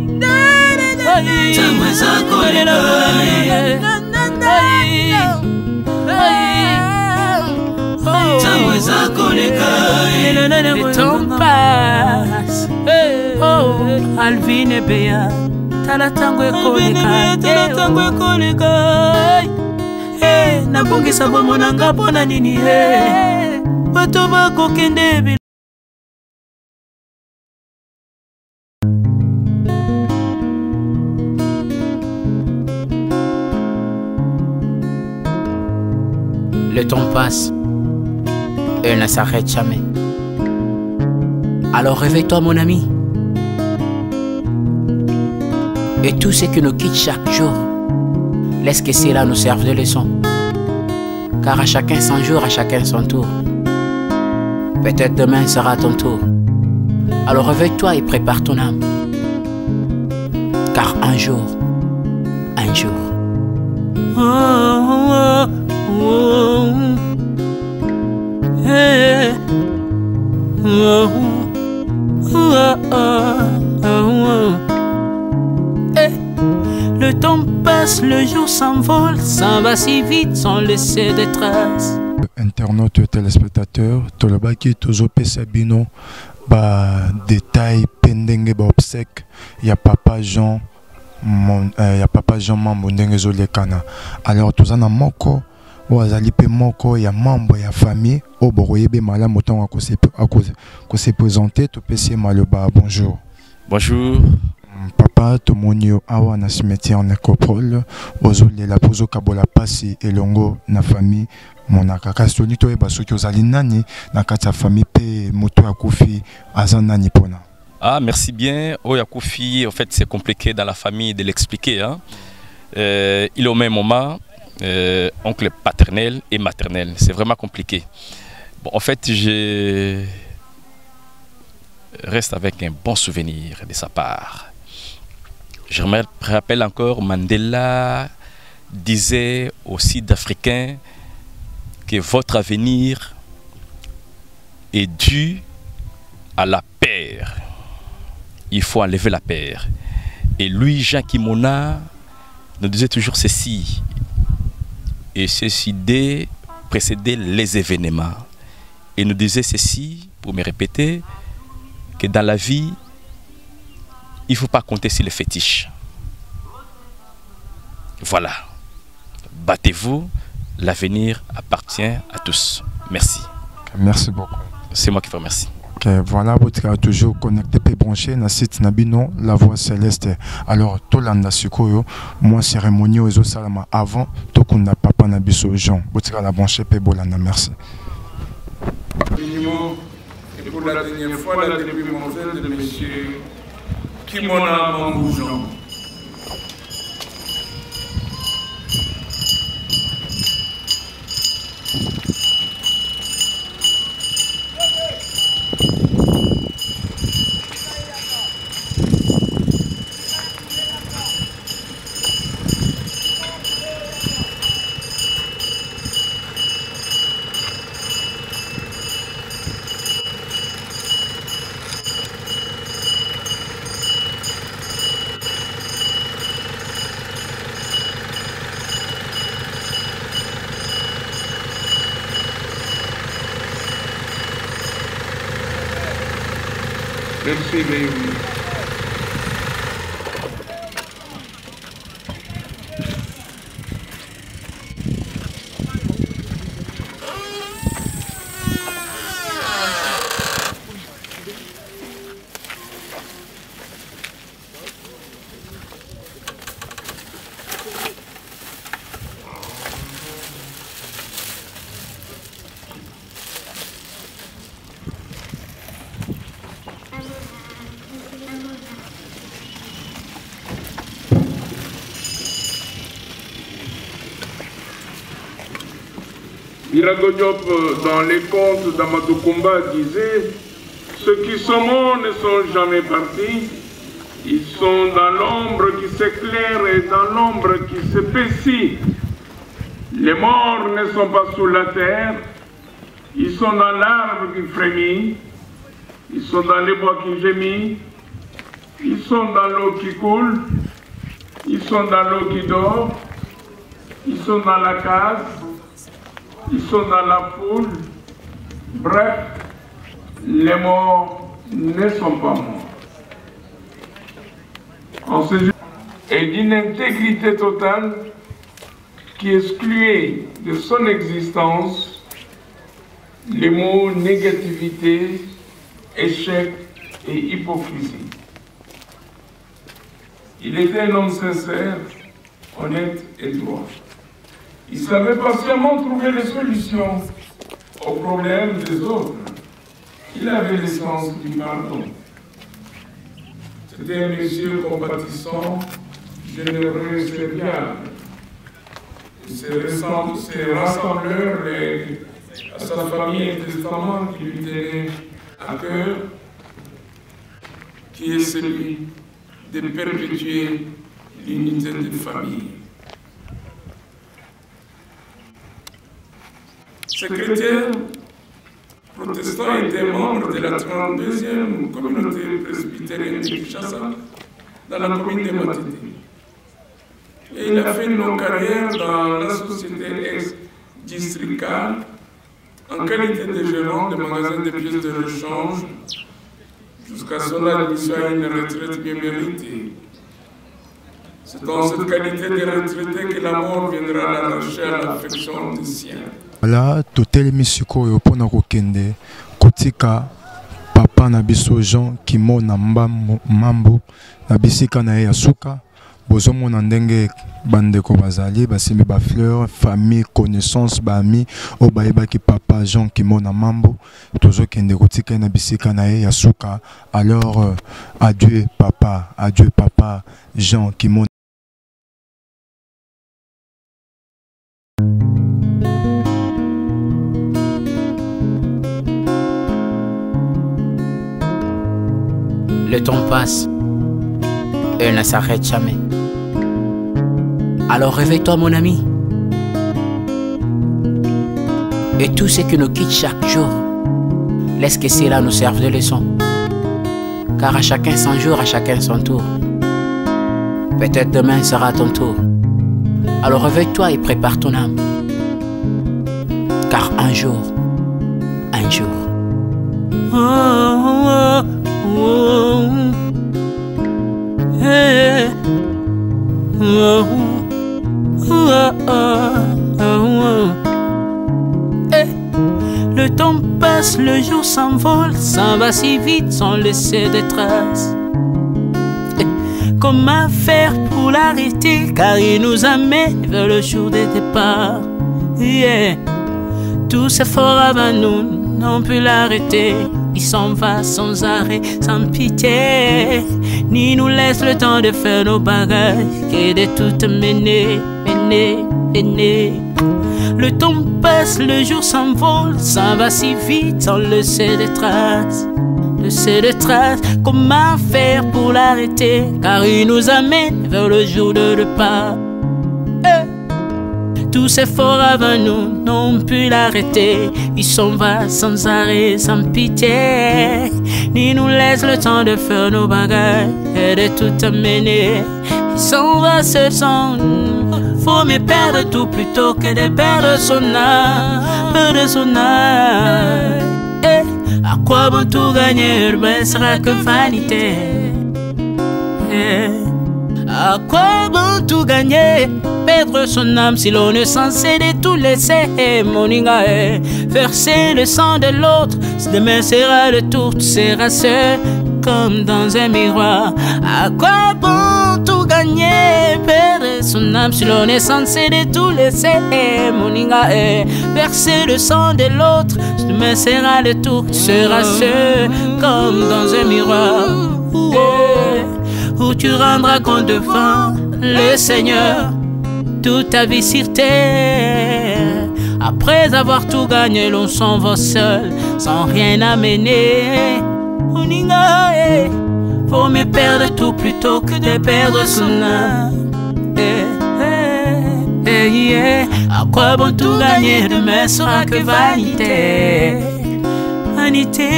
S7: Tamweza koleka
S1: Ayi
S7: Tamweza koleka
S1: Le temps passe Oh Alvin et Béa Tala tango ekoleka nabongisa bomo nanga mpona nini bato bakokende. Le temps passe, elle ne s'arrête jamais. Alors réveille-toi mon ami. Et tout ce qui nous quitte chaque jour, laisse que cela nous serve de leçon. Car à chacun son jour, à chacun son tour. Peut-être demain sera ton tour. Alors réveille-toi et prépare ton âme. Car un jour, le temps passe, le jour s'envole, s'en va si vite sans laisser de traces.
S2: Internautes, téléspectateurs, Tolobaki, Tozope Sabino, détail, pendenge, obsèque, il y a Papa Jean, Mambondenge Zolekana. Alors, tous en moko, Oazali pe moko, il y a membre, il y a famille, Oboroyebe Malam, autant qu'on s'est présenté, Topesi Maloba, bonjour.
S11: Bonjour.
S2: Papa, Tomonio, Awa, na cimetière en nécropole, Ozole, la Pozo Kabola Passi, et Longo, na famille, mon akakastoni, to Ebasoki, Ozali Nani, na kata famille, pe Moto Akoufi, Azan Nani Pona.
S11: Ah, merci bien. Oyakoufi, en fait, c'est compliqué dans la famille de l'expliquer. Hein. Il est au même moment, oncle paternel et maternel. C'est vraiment compliqué. Bon, en fait, je reste avec un bon souvenir de sa part. Je me rappelle encore, Mandela disait aux Sud-Africains que votre avenir est dû à la paix. Il faut enlever la paix. Et lui, Jean Kimona, nous disait toujours ceci. Et ceci idée précédait les événements. Et nous disait ceci, pour me répéter, que dans la vie, il ne faut pas compter sur les fétiches. Voilà. Battez-vous, l'avenir appartient à tous. Merci.
S2: Merci beaucoup.
S11: C'est moi qui vous remercie.
S2: Okay, voilà, vous êtes toujours connecté et branché dans le site Nabino, la voix céleste. Alors, tout le monde a moi, cérémonie aux Salama avant, tout le monde n'a pas Nabiso Jean. Vous êtes la branché et bolana. Merci.
S12: Et pour la dernière fois, la début de M. Kimona Mamboujan. Merci, Birago Diop, dans les contes d'Amadou Koumba, disait « Ceux qui sont morts ne sont jamais partis. Ils sont dans l'ombre qui s'éclaire et dans l'ombre qui s'épaissit. Les morts ne sont pas sous la terre. Ils sont dans l'arbre qui frémit. Ils sont dans les bois qui gémit. Ils sont dans l'eau qui coule. Ils sont dans l'eau qui dort. Ils sont dans la case. Ils sont dans la foule. Bref, les morts ne sont pas morts. En ce jour, et d'une intégrité totale qui excluait de son existence les mots négativité, échec et hypocrisie. Il était un homme sincère, honnête et droit. Il savait patiemment trouver les solutions aux problèmes des autres. Il avait l'essence du pardon. C'était un monsieur compatissant, généreux et serviable. Ses rassembleurs à sa famille et testament qui lui tenaient à cœur, qui est celui de perpétuer l'unité de famille. Secrétaire protestant était membre de la 32e communauté presbytérienne de Kinshasa dans la commune de Matete. Et il a fait une longue carrière dans la société ex-districale en qualité de gérant de magasin de pièces de rechange jusqu'à son admission à une retraite bien méritée. C'est dans cette qualité de retraité que la mort viendra l'arracher à l'affection des siens.
S2: Voilà, totelemi sikoyo pona kokende kotika papa na biso Jean Kimona Mambo na bisika na ya suka bozomona ndenge bandeko bazali basimi ba fleur famille connaissance ba ami obayeba ki papa Jean Kimona Mambo tozokende kotika na bisika na ya suka. Alors adieu papa Jean Kimona.
S1: Le temps passe, elle ne s'arrête jamais. Alors réveille-toi mon ami. Et tout ce qui nous quitte chaque jour, laisse que cela nous serve de leçon. Car à chacun son jour, à chacun son tour. Peut-être demain sera ton tour. Alors réveille-toi et prépare ton âme. Car un jour. Oh, oh, oh, hey, oh, oh, oh, oh. Hey. Le temps passe, le jour s'envole, s'en va si vite sans laisser de traces. Hey. Comment faire pour l'arrêter, car il nous amène vers le jour de départ. Yeah. Tout s'effort avant nous, n'ont pu l'arrêter. Il s'en va sans arrêt, sans pitié, ni nous laisse le temps de faire nos bagages, et de tout mener. Le temps passe, le jour s'envole, s'en va si vite sans laisser de traces. Comment faire pour l'arrêter, car il nous amène vers le jour de départ. Tous ces forts avant nous n'ont pu l'arrêter. Il s'en va sans arrêt, sans pitié, ni nous laisse le temps de faire nos bagages et de tout amener. Il s'en va seul sans nous. Faut me perdre tout plutôt que de perdre son âme, à quoi bon tout gagner, ben sera que vanité. À quoi bon tout gagner, perdre son âme si l'on est censé de tout laisser. Moninga, verser le sang de l'autre, demain sera le tour, tu seras seul comme dans un miroir. À quoi bon tout gagner, perdre son âme si l'on est censé de tout laisser. Moninga, verser le sang de l'autre, demain sera le tour, tu seras seul comme dans un miroir. Où tu rendras compte devant le Seigneur toute ta vie sur terre. À Après avoir tout gagné, l'on s'en va seul, sans rien amener. Moninga, vaut mieux perdre tout plutôt que de perdre son âme. À quoi bon tout gagner, demain sera que vanité. Vanité,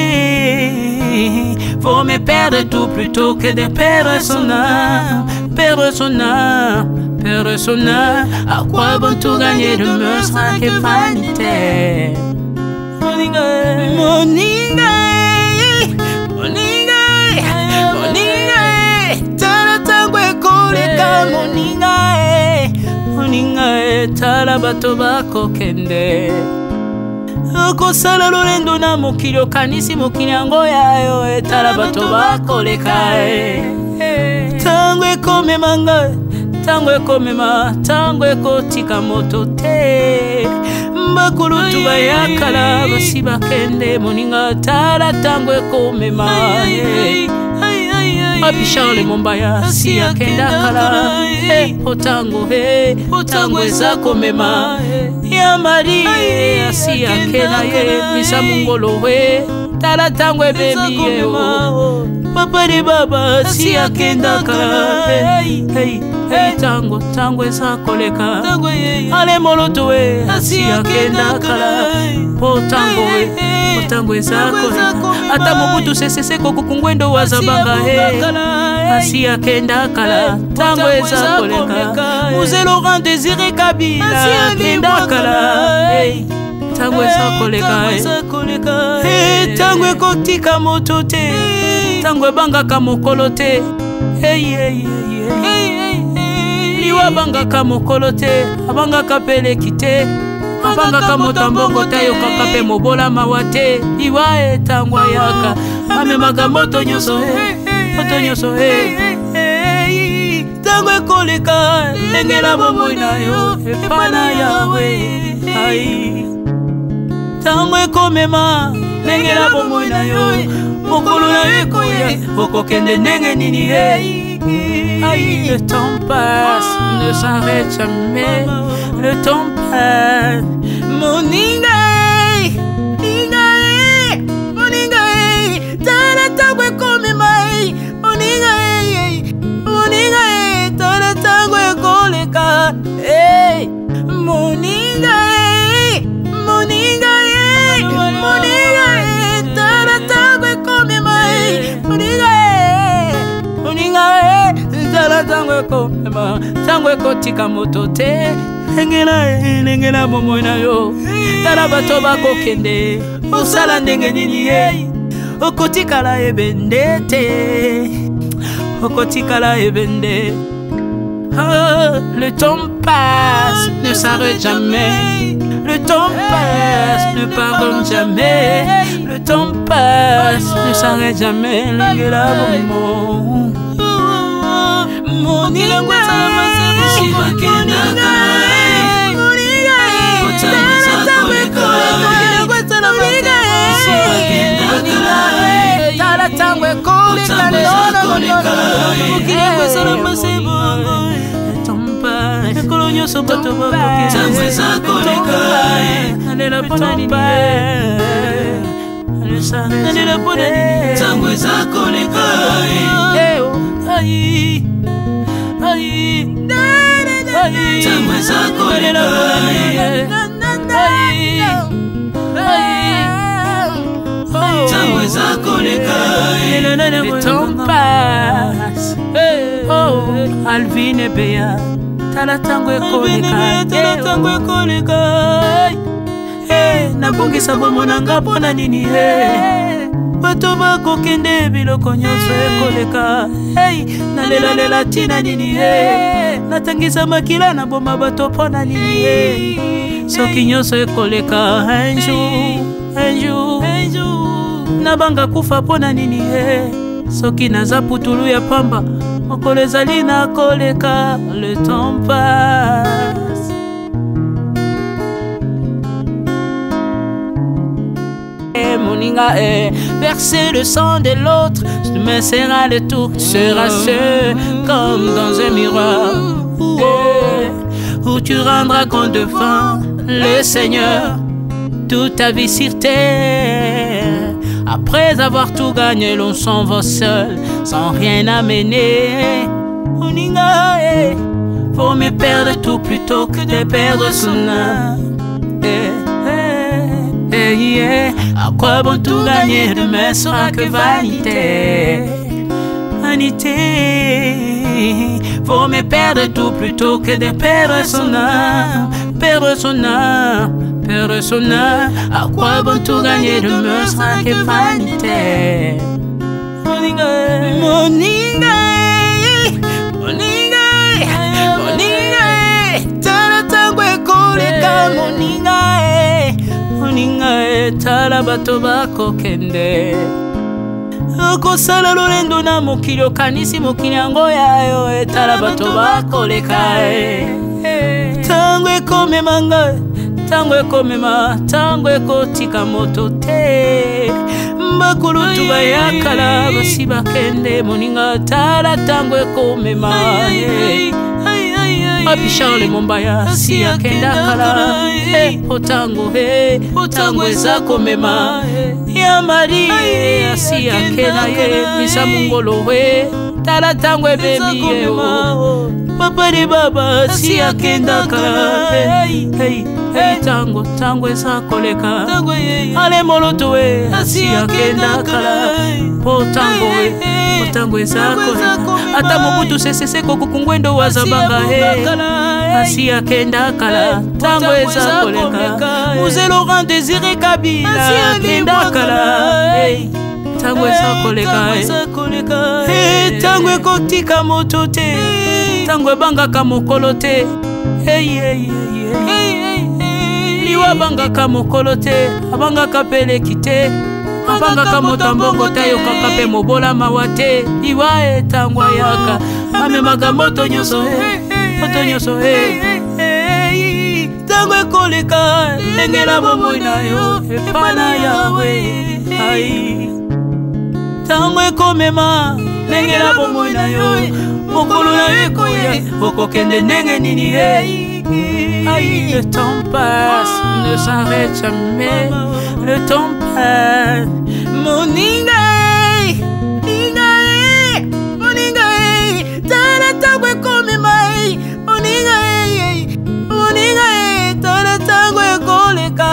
S1: vaut mieux perdre tout plutôt que de perdre son âme. Perdre son âme, perdre son âme. À quoi bon tout gagner, demain sera que vanité. Moninga, Moninga, Moninga, Moninga, tala tangwe koleka Moninga, Moninga, tala bato bako kende. Okosala lolendo na mokili okanisi mokili yango yayo, tala bato bako leka. Tango ekomema nga, tango ekomema, tango ekotika moto te. Bakulutu bayakala basi bakende Moninga, tala tango ekomema. Papi Charles Mombaya si akenda kala. Otango otango eza komema. Ya Mari si akenda Misa Mungolo tala tango ebebi Papa de Baba si akenda kala. Tango tango eza koleka. Ale moloto si akenda kala. Potango tango eza koleka. Ata Mobutu sese kokukungwendo wazabanga asi akenda kala. Tango eza koleka. Mzee Laurent Désiré Kabila akenda kala. Tango eza koleka. Tango ekotika moto te, tango ebangaka mokolo te. Liwa bangaka mokolo te, abangaka peleki te. Abangaka motambongo tayokaka pe mobola mawa te. Liwa tango ayaka amemaka moto nyonso moto nyonso tango ekoleka. Engela bomoi na yo epana yawe. Tango ekomema engela bomoi na yo mokolo na yo ekoya okokende ndenge nini. Le temps passe, ne s'arrête jamais. Le temps passe. Moninga, Moninga, tala tango ekomema. Moninga, Moninga, tala tango ekoleka. Moninga, Moninga, Moninga, tala tango ekomema. Moninga, Moninga, tala tango ekomema. Tango ekotika moto te. Engela momo na yo. Tala bato bakokende. Osala ndenge nini okotikala ebende te. Okotikala ebende. Le temps passe, ne s'arrête jamais. Le temps passe, ne pardonne jamais. Le temps passe, ne s'arrête jamais. L'engela momo. Moninga, tala tango ekoleka. Ekolo nyonso bato bakoke. Nalela pona nini nalela pona nini tango eza koleka. Tango eza koleka. Tango eza koleka. Le temps passe. Oh, Alvin et Béa. Tala tango ekoleka. Tala tango ekoleka. Nabongisa bomo nanga pona nini bato bakokende biloko nyonso ekoleka. Nalela tina nini natangisa makila na boma bato pona nini. Soki nyonso ekoleka. Un jour nabanga kufa pona nini soki naza putulu ya pamba mokolo ezali na koleka. Le temps passe. Moninga verser le sang de l'autre, demain sera le tour, sera ce comme dans un miroir où tu rendras compte devant le Seigneur toute ta vie sur terre. Après avoir tout gagné, l'on s'en va seul, sans rien amener. Moninga, faut me perdre tout plutôt que de perdre son âme. À quoi bon tout gagner, demain sera que vanité. Vanité, faut me perdre tout plutôt que de perdre son âme. Perdre son âme, perdre son âme. À quoi bon tout gagner, demain sera que vanité. Moninga, Moninga, Moninga, Moninga, tala tangwe koleka Moninga, Moninga, tala bato bako kende. Okosala lolendo na mokili okanisi mokili yango yayo, tala bato bako leka. Tango ekomema ngai, tango ekomema, tango ekotika moto te. Bakulutu bayakala basi bakende Moninga, tala tango ekomema. Papi Charles Mombaya si akenda kala, otango otango eza komema. Ya Mari si akenda ye misa mungolo tala tango ebebi papa de baba si akenda kala. Tango tango eza koleka, ale moloto si akenda kala. Potango otango eza koleka, ata mobutu sesese kokukungwendo wazabanga asi akenda kala. Tango eza koleka, Mzee Laurent Désiré Kabila akenda kala. Tango eza koleka, tango ekotika moto te, tango ebangaka mokolo te. Liwa bangaka mokolo te, abangaka peleki te, abangaka moto mbongo te, yokaka pe mobola mawa te. Liwa tango ayaka amemaka moto nyonso moto nyonso tango ekoleka, lengela bomoi na yo epana yawe. Tango ekomema, lengela bomoi na yo mokolo na yo ekoya, okokende ndenge nini. Le temps passe, ne s'arrête jamais. Le temps passe. Moninga, Moninga, Moninga, tala tango ekomema. Moninga, Moninga, tala tango ekoleka.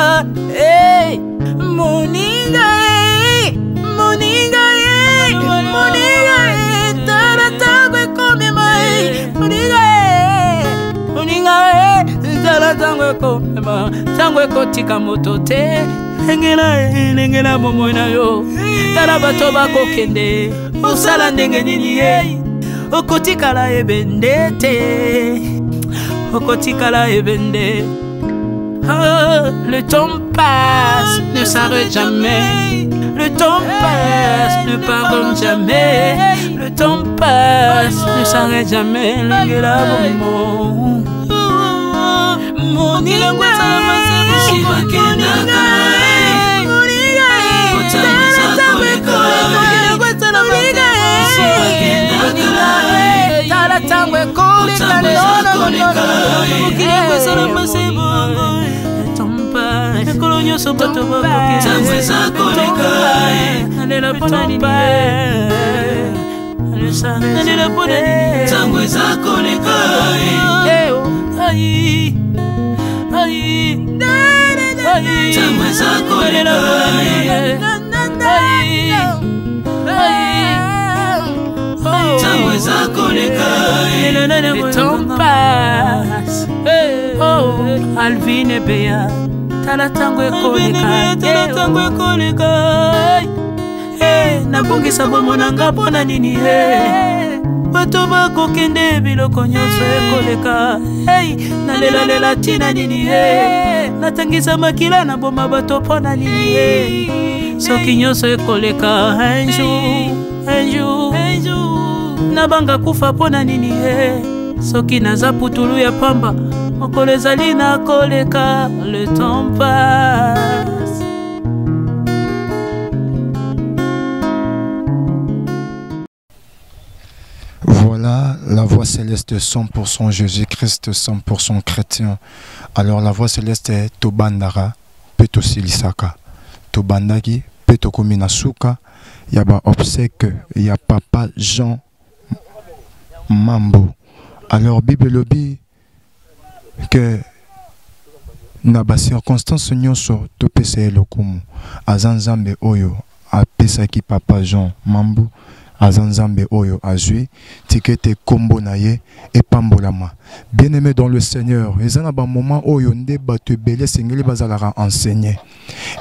S1: Moninga, Moninga, Moninga, tala tango ekomema. Moninga, Moninga, tala tango ekomema, tango ekotika moto te. Lengela bomoi na yo, tala bato bako kende, osala ndenge nini okotikala ebende te, okotikala ebende. Le temps passe, ne s'arrête jamais. Le temps passe, ne pardonne jamais. Le temps passe, ne s'arrête jamais. Lengela bomoi Moninga, tala tango ekoleka, ekolo nyonso bato bakokealela mpona nini, alela mpona nini, tango eza koleka. Tango eza koleka, tango eza koleka. Le temps passe. Alvin Ebeya, tala tango ekoleka, tala tango ekoleka. Nabongisa bomo nanga mpona nini bato bakokende biloko nyonso ekoleka. Nalela tina nini natangisa makila na boma bato mpona nini soki nyonso ekoleka. Un jour nabanga kufa mpona nini soki naza putulu ya pamba mokolo ezali na koleka. Le temps passe.
S2: Voilà La voix céleste 100% Jésus-Christ, 100% chrétien. Alors la voix céleste est Tobandara, Peto Silisaka. Tobandaki, Peto Kominasuka. Il y a obsèque, il y a Papa Jean Mambo. Alors Bible lobby que na ba circonstance nyonso to pesa lokumu azanzambe oyo apesa ki Papa Jean Mambo azanzambe oyo azui tikete kombo na ye epambolama. Bien-aimé dans le Seigneur, ezana ba moment oyo nde batu belé sengeli bazalara enseigner.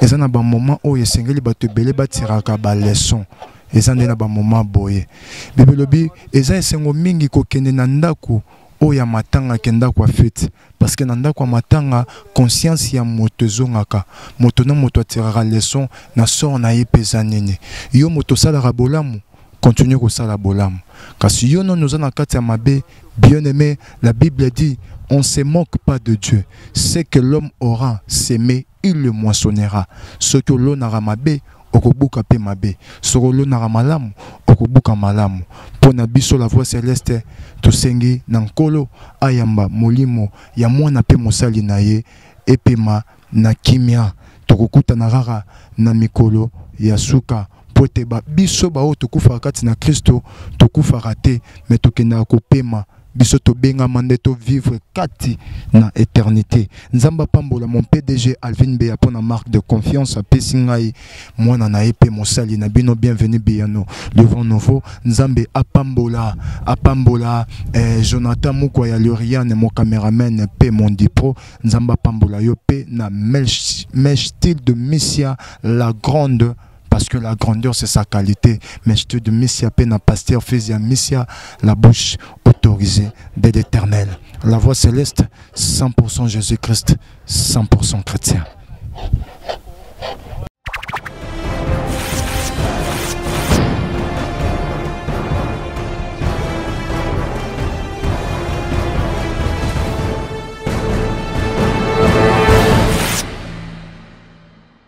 S2: Ezana ba moment oyo sengeli batu belé batiraka ba leçon. Ezana na ba moment boye. Bible lobi eza esengo mingi ko kende na ndako oya matanga kenda kwa fete parce que nanda kwa matanga conscience ya moto zongaka moto na moto atiraka leçon na sort na yepesa nene yo moto sala bolamu continue ko sala bolamu kasi yo non nous en kati ya mabe. Bien-aimé, la Bible dit on se moque pas de Dieu. Ce que l'homme aura semé, il le moissonnera. Ce que l'on aura mabe okobuka pe mabe. Ce que l'on aura malamu okobuka malamu. Pona biso la voix céleste tosengi nankolo ayamba molimo ya mwana pe mosali na ye epema na kimia tokokuta na rara na mikolo ya suka poteba biso ba o tokufa kati na Kristo tokufa raté mais tokenda kopema biso to benga mandeto vivre kati na éternité. Nzamba pambola mon PDG Alvin Beya pour na marque de confiance a pesingai mwana na epe mosali na bino bienvenue biano le vent nouveau nzambe apambola Jonathan Mukwa ya Loriane mon caméraman pe mon dipro nzamba pambola yo pe na mèche style de Messia la grande. Parce que la grandeur c'est sa qualité. Mais je te dis, Messia Pena Pasteur Fézia Messia, la bouche autorisée de l'Éternel. La voix céleste, 100% Jésus-Christ, 100% chrétien.